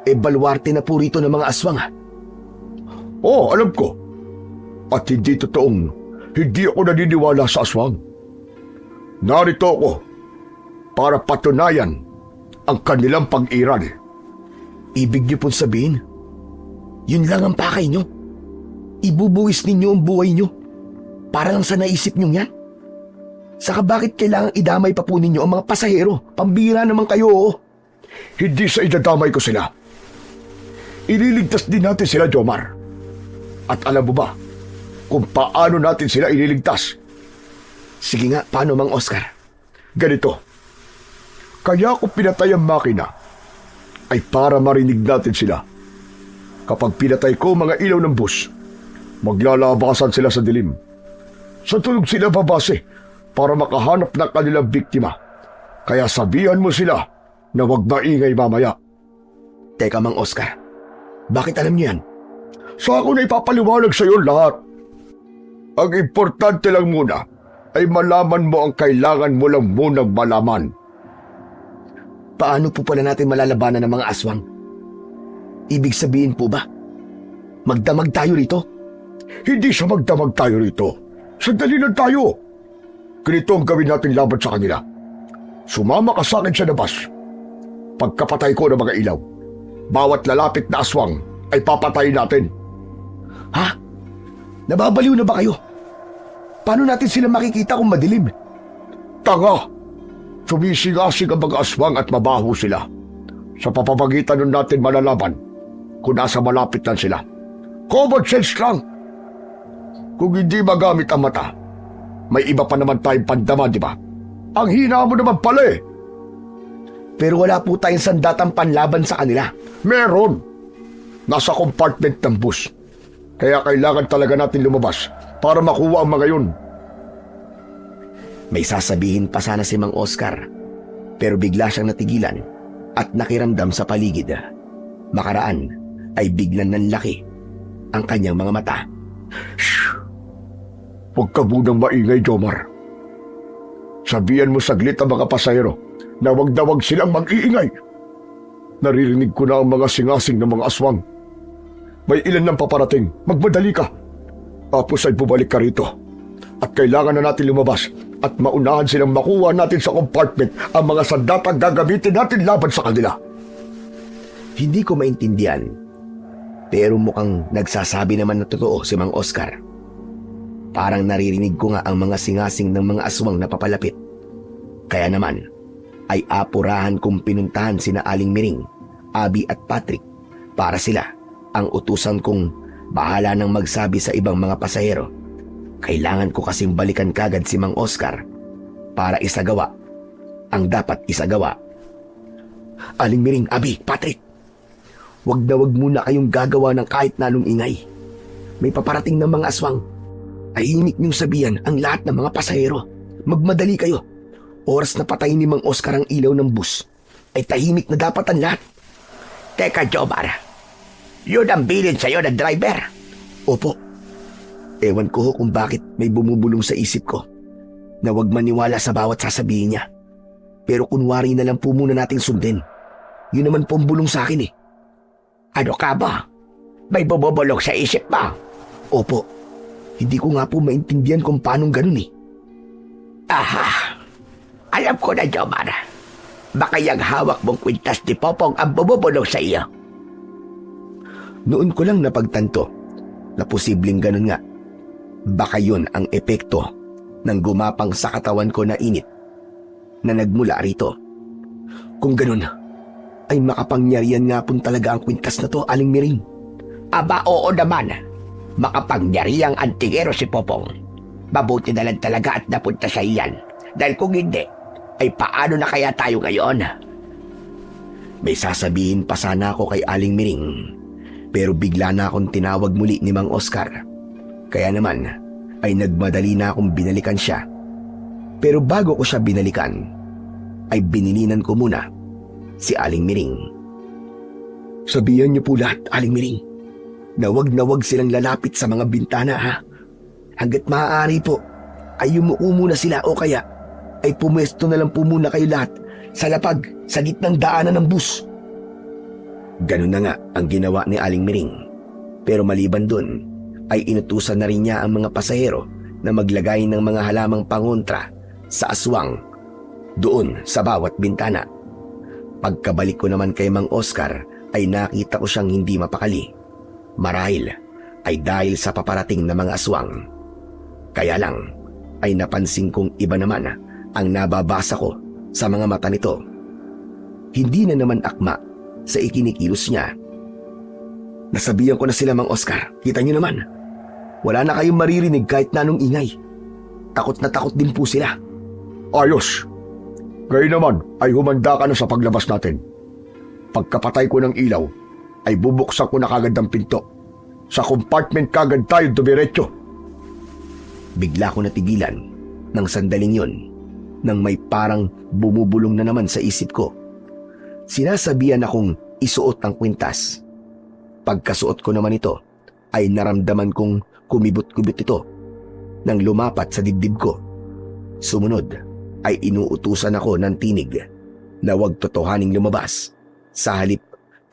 Baluarte na po rito ng mga aswang. Oo, alam ko. At hindi totoong hindi ako naniniwala sa aswang. Narito ako para patunayan ang kanilang pag-iral. Ibig niyo pong sabihin, yun lang ang pakay niyo? Ibubuwis ninyo ang buhay niyo para lang sa naisip niyo yan? Saka bakit kailangang idamay pa po ninyo ang mga pasahero? Pambira naman kayo, oo. Hindi sa idadamay ko sila. Ililigtas din natin sila, Jomar. At alam mo ba kung paano natin sila ililigtas? Sige nga, paano, Mang Oscar? Ganito. Kaya ako pinatay ang makina ay para marinig natin sila. Kapag pinatay ko mga ilaw ng bus, maglalabasan sila sa dilim. Sa tulog sila babase para makahanap ng kanilang biktima. Kaya sabihan mo sila na wag maingay mamaya. Teka, Mang Oscar. Bakit alam niyo yan? Sa ako na ipapaliwanag sa iyo lahat. Ang importante lang muna ay malaman mo ang kailangan mo lang munang malaman. Paano po pala natin malalabanan ng mga aswang? Ibig sabihin po ba, magdamag tayo rito? Hindi sa magdamag tayo rito. Sandali lang tayo. Ganito ang gawin natin laban sa kanila. Sumama ka sa akin sa labas. Pagkapatay ko ng mga ilaw, bawat lalapit na aswang ay papatayin natin. Ha? Nababaliw na ba kayo? Paano natin sila makikita kung madilim? Tanga! Sumisigasig ang mga aswang at mabaho sila. Sa papamagitan nun natin malalaman kung nasa malapit lang sila. Common sense lang. Kung hindi magamit ang mata, may iba pa naman tayong pandama, di ba? Ang hina mo naman pala eh. Pero wala po tayong sandatang panlaban sa kanila. Meron. Nasa compartment ng bus. Kaya kailangan talaga natin lumabas para makuha ang mga yun. May sasabihin pa sana si Mang Oscar, pero bigla siyang natigilan at nakiramdam sa paligid. Makaraan ay biglang nanlaki ang kanyang mga mata. Shh! Huwag ka munang maingay, Jomar. Sabihan mo saglit ang mga pasahero na wag na wag silang mag-iingay. Naririnig ko na ang mga singasing ng mga aswang. May ilan nang paparating. Magmadali ka. Tapos ay bumalik ka rito. At kailangan na natin lumabas at maunahan silang makuha natin sa compartment ang mga sandatang gagamitin natin laban sa kanila. Hindi ko maintindihan, pero mukhang nagsasabi naman na totoo si Mang Oscar. Parang naririnig ko nga ang mga singasing ng mga aswang na papalapit. Kaya naman, ay apurahan kong pinuntahan sina Aling Miring, Abby at Patrick para sila ang utusan kong bahala nang magsabi sa ibang mga pasahero. Kailangan ko kasing balikan kagad si Mang Oscar para isagawa ang dapat isagawa. Aling Miring, Abby, Patrick, wag na wag muna kayong gagawa ng kahit na anong ingay. May paparating ng mga aswang. Tahimik niyong sabihan ang lahat ng mga pasahero. Magmadali kayo. Oras na patayin ni Mang Oscar ang ilaw ng bus, ay tahimik na dapat ang lahat. Teka, Jomar. Yun ang bilin sa'yo ng driver. Opo. Ewan ko kung bakit may bumubulong sa isip ko na wag maniwala sa bawat sasabihin niya. Pero kunwari na lang po muna nating sundin. Yun naman po ang bulong sa akin eh. Ano ka ba? May bumubulong sa isip mo? Opo. Hindi ko nga po maintindihan kung paanong ganun eh. Aha! Alam ko na, Jomar. Baka yung hawak mong kwintas ni Popong ang bumubulong sa iyo. Noon ko lang napagtanto na posibleng ganun nga. Baka yun ang epekto ng gumapang sa katawan ko na init na nagmula rito. Kung ganun, ay makapangyarihan nga po talaga ang kwintas na to, Aling Miring. Aba, oo naman. Makapangyarihang antingero si Popong. Mabuti na lang talaga at napunta sa iyan. Dahil kung hindi, ay paano na kaya tayo ngayon? May sasabihin pa sana ako kay Aling Miring, pero bigla na akong tinawag muli ni Mang Oscar. Kaya naman, ay nagmadali na akong binalikan siya. Pero bago ko siya binalikan, ay binilinan ko muna si Aling Miring. Sabihan niyo po lahat, Aling Miring, na wag silang lalapit sa mga bintana, ha? Hanggat maaari po, ay yumuko muna sila o kaya ay pumwesto na lang po muna kayo lahat sa lapag sa gitnang daanan ng bus. Ganun na nga ang ginawa ni Aling Miring. Pero maliban dun, ay inutusan na rin niya ang mga pasahero na maglagay ng mga halamang pangontra sa aswang doon sa bawat bintana. Pagkabalik ko naman kay Mang Oscar, ay nakita ko siyang hindi mapakali. Marahil ay dahil sa paparating na mga aswang. Kaya lang ay napansin kong iba naman ang nababasa ko sa mga mata nito. Hindi na naman akma sa ikinikilos niya. Nasabihan ko na sila, Mang Oscar. Kita niyo naman, wala na kayong maririnig kahit na anong ingay. Takot na takot din po sila. Ayos. Ngayon naman ay humanda ka na sa paglabas natin. Pagkapatay ko ng ilaw, ay bubuksan ko na kagad ang pinto. Sa compartment kagad tayo dumiretso. Bigla ko natigilan ng sandaling yun nang may parang bumubulong na naman sa isip ko. Sinasabihan akong isuot ang kwintas. Pagkasuot ko naman ito, ay naramdaman kong kumibot-kubot ito nang lumapat sa dibdib ko. Sumunod ay inuutusan ako ng tinig na huwag totohaning lumabas. Sa halip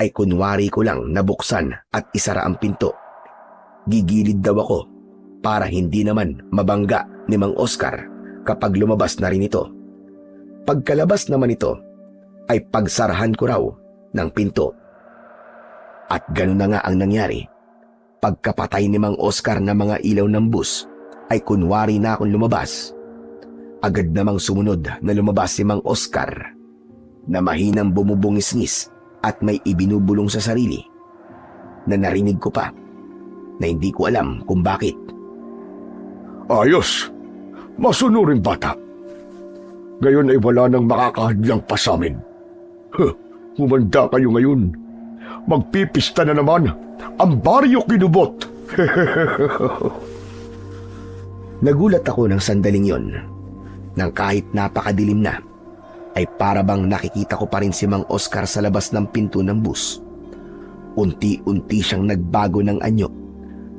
ay kunwari ko lang nabuksan at isara ang pinto. Gigilid daw ako para hindi naman mabangga ni Mang Oscar kapag lumabas na rin ito. Pagkalabas naman ito ay pagsarahan ko raw ng pinto. At gano'n na nga ang nangyari. Pagkapatay ni Mang Oscar na mga ilaw ng bus ay kunwari na akong lumabas. Agad namang sumunod na lumabas si Mang Oscar na mahinang bumubungis-ngis at may ibinubulong sa sarili na narinig ko pa na hindi ko alam kung bakit. Ayos, masunuring bata. Ngayon ay wala nang makakahadlang pa sa amin. Humanda kayo ngayon. Magpipista na naman ang Baryo Kinubot. Nagulat ako ng sandaling yon nang kahit napakadilim na ay para bang nakikita ko pa rin si Mang Oscar sa labas ng pinto ng bus. Unti-unti siyang nagbago ng anyo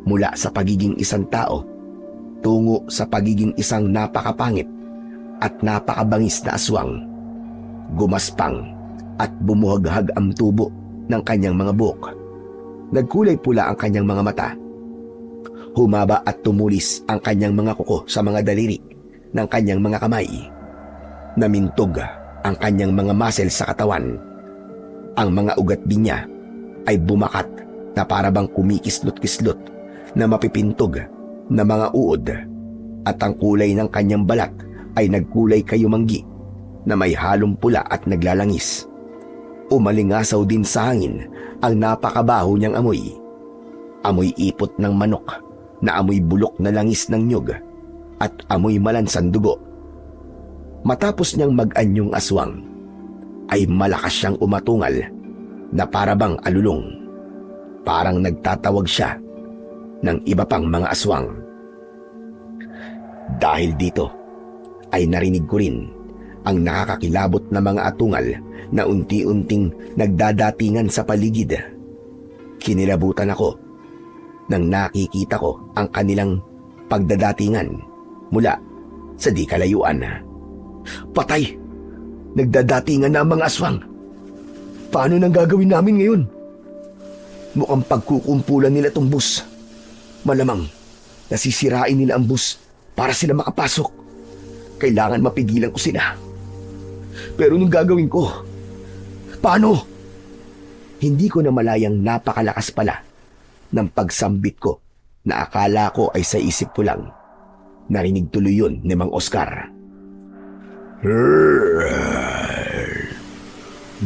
mula sa pagiging isang tao tungo sa pagiging isang napakapangit at napakabangis na aswang. Gumaspang at bumuhaghag ang tubo ng kanyang mga buhok. Nagkulay pula ang kanyang mga mata. Humaba at tumulis ang kanyang mga kuko sa mga daliri ng kanyang mga kamay. Namintog ang kanyang mga muscle sa katawan. Ang mga ugat din niya ay bumakat na parabang kumikislot-kislot na mapipintog na mga uod, at ang kulay ng kanyang balat ay nagkulay kayumanggi na may halong pula at naglalangis. Umalingasaw din sa hangin ang napakabaho niyang amoy. Amoy ipot ng manok na amoy bulok na langis ng nyug at amoy malansang dugo. Matapos niyang mag-anyong aswang, ay malakas siyang umatungal na parabang alulong. Parang nagtatawag siya ng iba pang mga aswang. Dahil dito, ay narinig ko rin ang nakakakilabot na mga atungal na unti-unting nagdadatingan sa paligid. Kinilabutan ako nang nakikita ko ang kanilang pagdadatingan mula sa di kalayuan. Patay! Nagdadatingan na ang mga aswang. Paano nang gagawin namin ngayon? Mukhang pagkukumpulan nila tong bus. Malamang nasisirain nila ang bus para sila makapasok. Kailangan mapigilan ko sila. Pero nung gagawin ko, paano? Hindi ko na malayang napakalakas pala ng pagsambit ko na akala ko ay sa isip ko lang. Narinig tuloy yun ni Mang Oscar.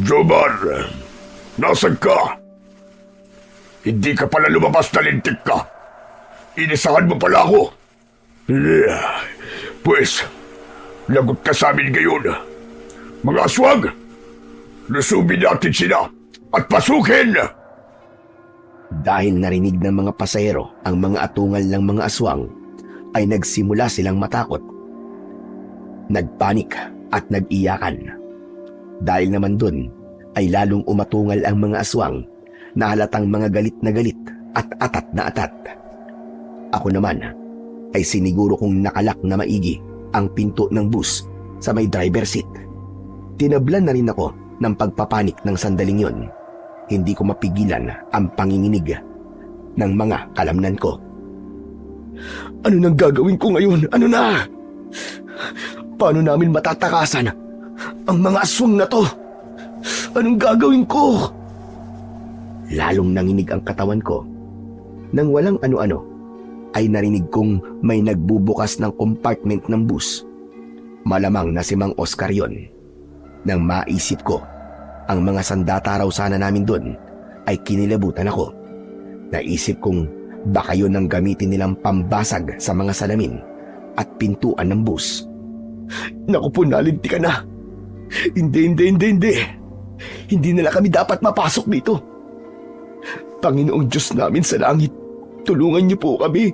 Jomar, nasan ka? Hindi ka pala lumabas na lintik ka. Inisahan mo pala ako. Pues, lagot ka sa amin ngayon. Mga aswag, lusubin natin sila at pasukin! Dahil narinig ng mga pasahero ang mga atungal ng mga aswang, ay nagsimula silang matakot. Nagpanik at nag-iyakan. Dahil naman dun, ay lalong umatungal ang mga aswang na halatang mga galit na galit at atat na atat. Ako naman ay siniguro kong nakalak na maigi ang pinto ng bus sa may driver seat. Tinablan na rin ako ng pagpapanik ng sandaling yon. Hindi ko mapigilan ang panginginig ng mga kalamnan ko. Ano nang gagawin ko ngayon? Ano na? Paano namin matatakasan ang mga aswang na to? Anong gagawin ko? Lalong nanginig ang katawan ko. Nang walang ano-ano, ay narinig kong may nagbubukas ng compartment ng bus. Malamang na si Mang Oscar yon. Nang maisip ko ang mga sandata raw sana namin doon, ay kinilabutan ako. Naisip kong baka yun ang gamitin nilang pambasag sa mga salamin at pintuan ng bus. Naku po, nalinti ka na. Hindi. Hindi nila kami dapat mapasok dito. Panginoong Diyos namin sa langit, tulungan niyo po kami.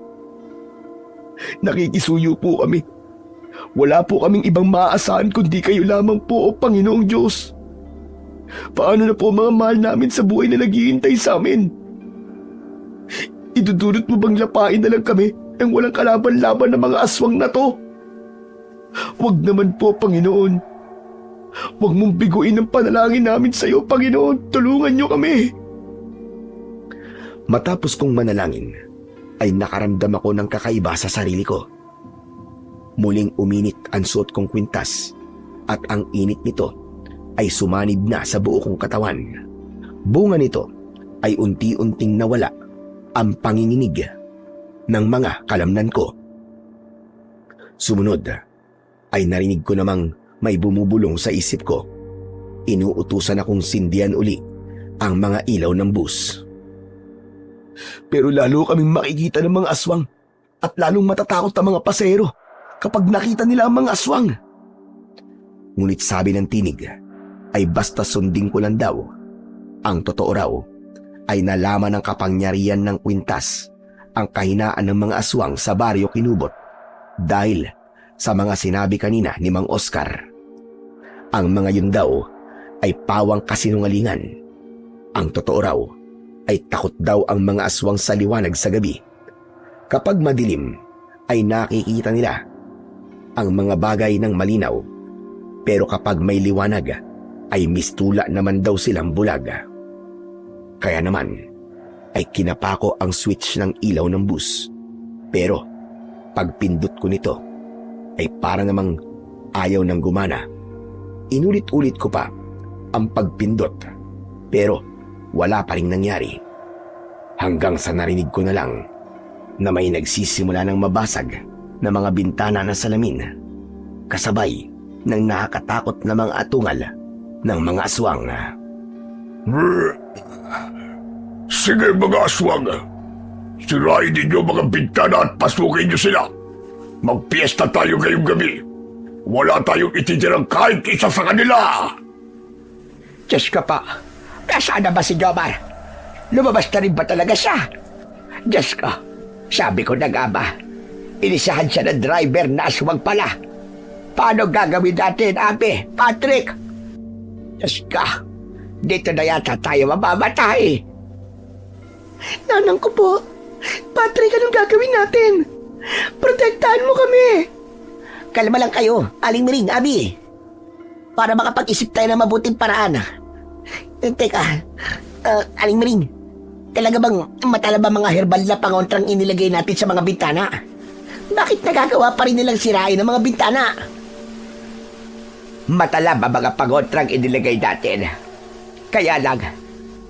Nakikisuyo po kami. Wala po kaming ibang maaasahan kundi kayo lamang po, o Panginoong Diyos. Paano na po ang mga mahal namin sa buhay na naghihintay sa amin? Idudulot mo bang lapain na lang kami ang walang kalaban-laban ng mga aswang na to? Huwag naman po, Panginoon. Huwag mong biguin ang panalangin namin sa iyo, Panginoon. Tulungan niyo kami. Matapos kong manalangin, ay nakaramdam ako ng kakaiba sa sarili ko. Muling uminit ang suot kong kwintas at ang init nito ay sumanib na sa buo kong katawan. Bunga nito ay unti-unting nawala ang panginginig ng mga kalamnan ko. Sumunod ay narinig ko namang may bumubulong sa isip ko. Inuutusan akong sindihan uli ang mga ilaw ng bus. Pero lalo kaming makikita ng mga aswang at lalong matatakot ang mga pasahero kapag nakita nila ang mga aswang. Ngunit sabi ng tinig ay basta sundin ko lang daw. Ang totoo raw ay nalaman ng kapangyarihan ng kwintas ang kahinaan ng mga aswang sa Baryo Kinubot dahil sa mga sinabi kanina ni Mang Oscar. Ang mga yun daw ay pawang kasinungalingan. Ang totoo raw ay takot daw ang mga aswang sa liwanag sa gabi. Kapag madilim ay nakikita nila ang mga bagay ng malinaw, pero kapag may liwanag ay mistula naman daw silang bulaga. Kaya naman ay kinapako ang switch ng ilaw ng bus. Pero pagpindot ko nito ay para namang ayaw nang gumana. Inulit-ulit ko pa ang pagpindot pero wala pa ring nangyari. Hanggang sa narinig ko na lang na may nagsisimula ng mabasag na mga bintana na salamin kasabay ng nakakatakot na mga atungal ng mga aswang. Sige mga aswang, sirain ninyo mga bintana at pasukin niyo sila. Magpiesta tayo ngayong gabi. Wala tayong ititirang kahit isa sa kanila. Diyos ko po, nasaan na ba si Jomar? Lumabas na rin ba talaga siya? Diyos ko, sabi ko na nga ba, inisahan siya ng driver na aswang pala. Paano gagawin natin, Abi, Patrick? Diyos ko, dito na yata tayo mamamatay. Nanang ko po. Patrick, anong gagawin natin? Protektahan mo kami. Kalma lang kayo, Aling Miring, Abi. Para makapag-isip tayo ng mabuting paraan. Teka, Aling Miring, talaga bang matala ba mga herbal na pangontrang inilagay natin sa mga bintana? Bakit nagagawa pa rin nilang sirain ang mga bintana? Matalab ang mga pangontrang inilagay natin. Kaya lang,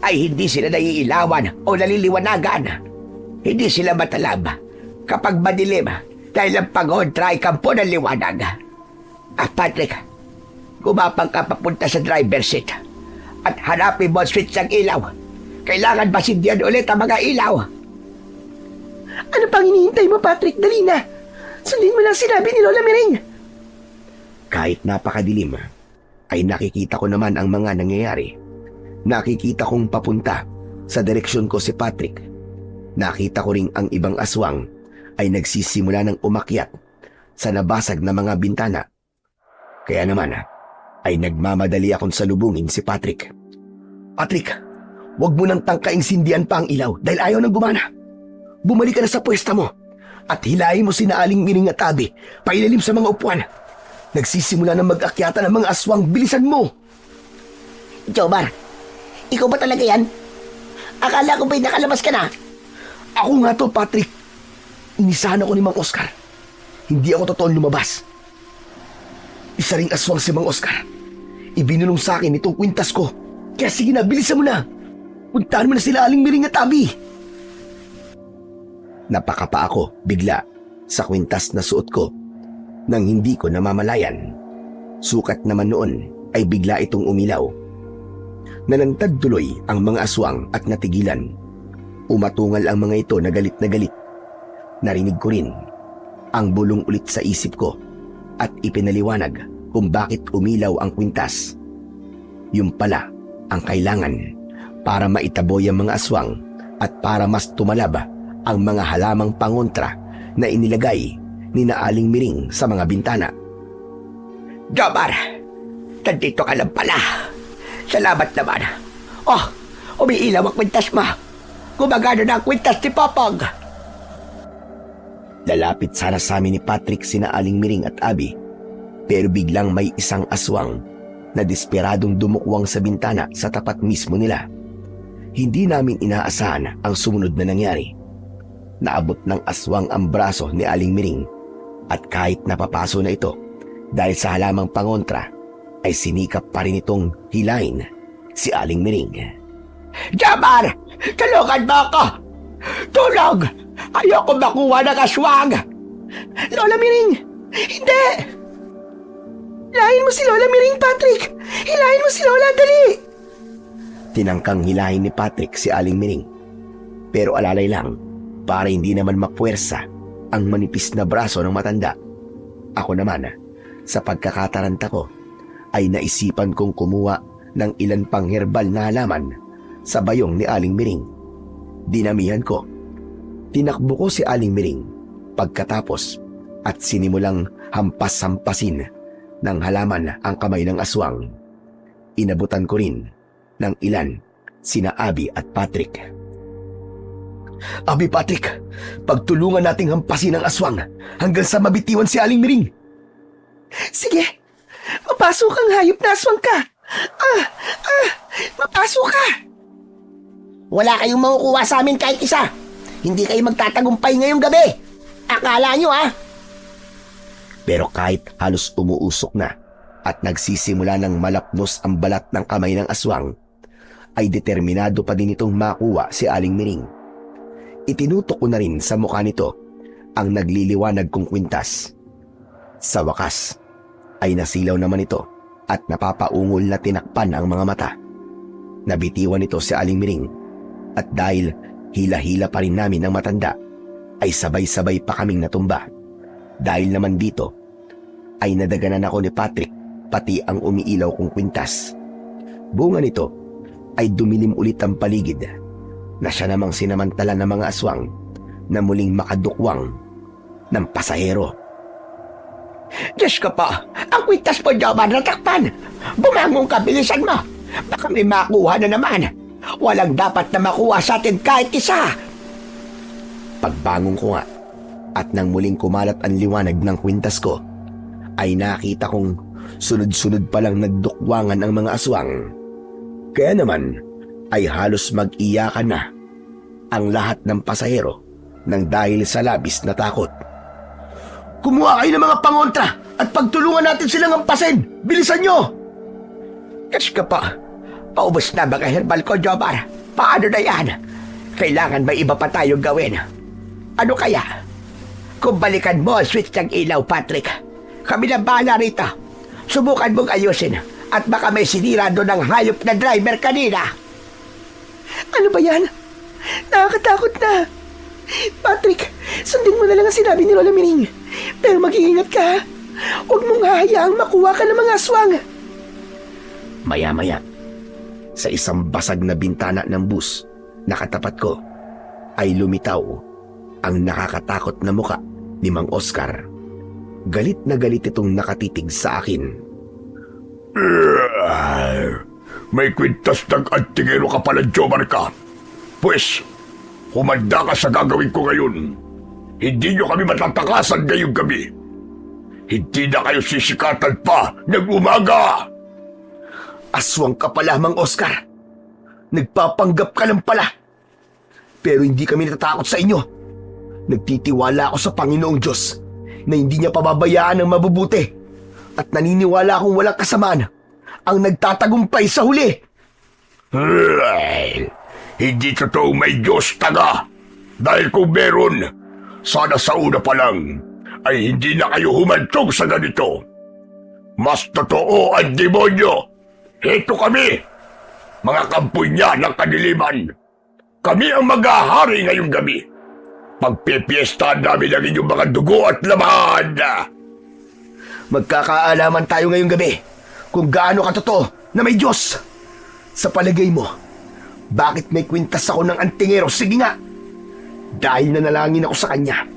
ay hindi sila naiilawan o naliliwanagan. Hindi sila matalab kapag madilim dahil ang pangontra ay kampo ng liwanag. Patrick, gumapang ka papunta sa driver seat at hanapin mo ang switch ng ilaw. Kailangan basindihan ulit ang mga ilaw. Ano pang hinihintay mo, Patrick? Dali na. Sundin mo lang sinabi ni Lola Miring. Kahit napakadilim, ay nakikita ko naman ang mga nangyayari. Nakikita kong papunta sa direksyon ko si Patrick. Nakita ko ring ang ibang aswang ay nagsisimula ng umakyat sa nabasag na mga bintana. Kaya naman ay nagmamadali akong salubungin si Patrick. Patrick, huwag mo nang tangkaing sindihan pa ang ilaw dahil ayaw nang gumana. Bumalik ka na sa pwesta mo at hilahin mo si Aling Miring at Abi pailalim sa mga upuan. Nagsisimula ng mag-akyata ng mga aswang. Bilisan mo! Jomar, ikaw ba talaga yan? Akala ko ba'y nakalabas ka na? Ako nga to, Patrick. Inisahan ako ni Mang Oscar. Hindi ako totoong lumabas. Isa ring aswang si Mang Oscar. Ibinulong sa akin itong kwintas ko. Kaya sige na, bilisan mo na. Puntahan mo na sila Aling Miring at Abi. Napakapa ako bigla sa kwintas na suot ko nang hindi ko namamalayan. Sukat naman noon ay bigla itong umilaw. Nalantad tuloy ang mga aswang at natigilan. Umatungal ang mga ito na galit na galit. Narinig ko rin ang bulong ulit sa isip ko at ipinaliwanag kung bakit umilaw ang kwintas. Yung pala ang kailangan para maitaboy ang mga aswang at para mas tumalab ang mga halamang pangontra na inilagay ni Aling Miring sa mga bintana. Jomar, nandito ka lang pala. Salamat naman. Oh, umiilaw ang kwintas mo. Gumagano na ang kwintas ni Popog. Lalapit sana sa amin ni Patrick sina Aling Miring at Abby, pero biglang may isang aswang na desperadong dumukwang sa bintana sa tapat mismo nila. Hindi namin inaasahan ang sumunod na nangyari. Naabot ng aswang ang braso ni Aling Miring at kahit napapaso na ito dahil sa halamang pangontra, ay sinikap pa rin itong hilain si Aling Miring. Jomar! Tulungan mo ako! Tulong! Ayoko makuha ng aswang! Lola Miring! Hindi! Hilahin mo si Lola Miring, Patrick! Hilahin mo si Lola, dali! Tinangkang hilahin ni Patrick si Aling Miring, pero alalay lang para hindi naman mapuwersa ang manipis na braso ng matanda. Ako naman, sa pagkakataranta ko, ay naisipan kong kumuha ng ilan pang herbal na halaman sa bayong ni Aling Miring. Dinamihan ko. Tinakbo ko si Aling Miring pagkatapos at sinimulang hampas-hampasin ng halaman ang kamay ng aswang. Inabutan ko rin ng ilan sina Abby at Patrick. Abby, Patrick, pagtulungan nating hampasin ang aswang hanggang sa mabitiwan si Aling Miring. Sige! Mapasok kang hayop na aswang ka! Mapasok ka! Wala kayong makukuha sa amin kahit isa. Hindi kayo magtatagumpay ngayong gabi. Akala nyo, Pero kahit halos umuusok na at nagsisimula ng malapnos ang balat ng kamay ng aswang, ay determinado pa din itong makuha si Aling Miring. Itinutok ko na rin sa mukha nito ang nagliliwanag kong kwintas. Sa wakas, ay nasilaw naman ito at napapaungol na tinakpan ang mga mata. Nabitiwan ito si Aling Miring at dahil hila-hila pa rin namin ang matanda, ay sabay-sabay pa kaming natumba. Dahil naman dito, ay nadaganan ako ni Patrick pati ang umiilaw kong kwintas. Bunga nito ay dumilim ulit ang paligid na siya namang sinamantala ng mga aswang na muling makadukwang ng pasahero. Diyos ko po, ang kwintas mo, Jomar, natakpan. Bumangon ka, bilisan mo. Baka may makuha na naman. Walang dapat na makuha sa atin kahit isa. Pagbangon ko nga at nang muling kumalat ang liwanag ng kwintas ko, ay nakita kong sunod-sunod palang nagdukwangan ang mga aswang. Kaya naman ay halos mag-iyakan na ang lahat ng pasahero nang dahil sa labis na takot. Kumuha kayo ng mga pangontra at pagtulungan natin silang hampasin! Bilisan nyo! Diyos ko po, paubos na mga herbal ko, Jomar. Paano na yan? Kailangan may iba pa tayong gawin. Ano kaya? Kung balikan mo ang switch ng ilaw, Patrick, kami na bahala rito. Subukan mong ayusin at baka may sinira doon ng hayop na driver kanina. Ano ba yan? Nakakatakot na! Patrick, sundin mo na lang ang sinabi ni Lola Miring. Pero mag-iingat ka. Huwag mong hahayaang makuha ka ng mga aswang. Maya-maya, sa isang basag na bintana ng bus na katapat ko, ay lumitaw ang nakakatakot na muka ni Mang Oscar. Galit na galit itong nakatitig sa akin. May kwintas ng antingero ka pala, Jomar ka. Pues, humanda ka sa gagawin ko ngayon. Hindi nyo kami matatakasan ngayong gabi. Hindi na kayo sisikatan pa ng umaga. Aswang ka pala, Mang Oscar. Nagpapanggap ka lang pala. Pero hindi kami natatakot sa inyo. Nagtitiwala ako sa Panginoong Diyos na hindi niya pababayaan ang mabubuti. At naniniwala akong walang kasamaan ang nagtatagumpay sa huli. Hindi totoo may Diyos taga. Dahil kung meron, sana sa una pa lang ay hindi na kayo humantog sa ganito. Mas totoo ang demonyo. Ito kami, mga kampoy niya ng kadiliman. Kami ang mag-ahari ngayong gabi. Pagpipiestahan namin ang inyong mga dugo at laman. Magkakaalaman tayo ngayong gabi kung gaano katotoo na may Diyos. Sa palagay mo, bakit may kwintas ako ng antingero? Sige nga. Dahil nanalangin ako sa kanya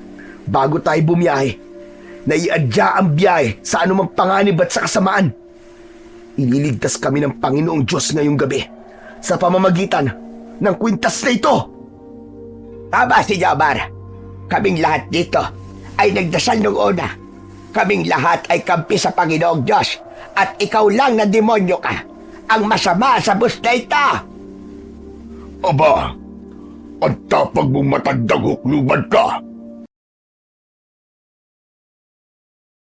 bago tayo bumiyahe, na iadya ang biyahe sa anumang panganib at sa kasamaan. ililigtas kami ng Panginoong Diyos ngayong gabi sa pamamagitan ng kwintas na ito. Tama si Jomar. Kaming lahat dito ay nagdasal nung una. Kaming lahat ay kampi sa Panginoong Diyos at ikaw lang na demonyo ka ang masama sa bus na ito. Aba, ang tapag mong matandang hukluban ka.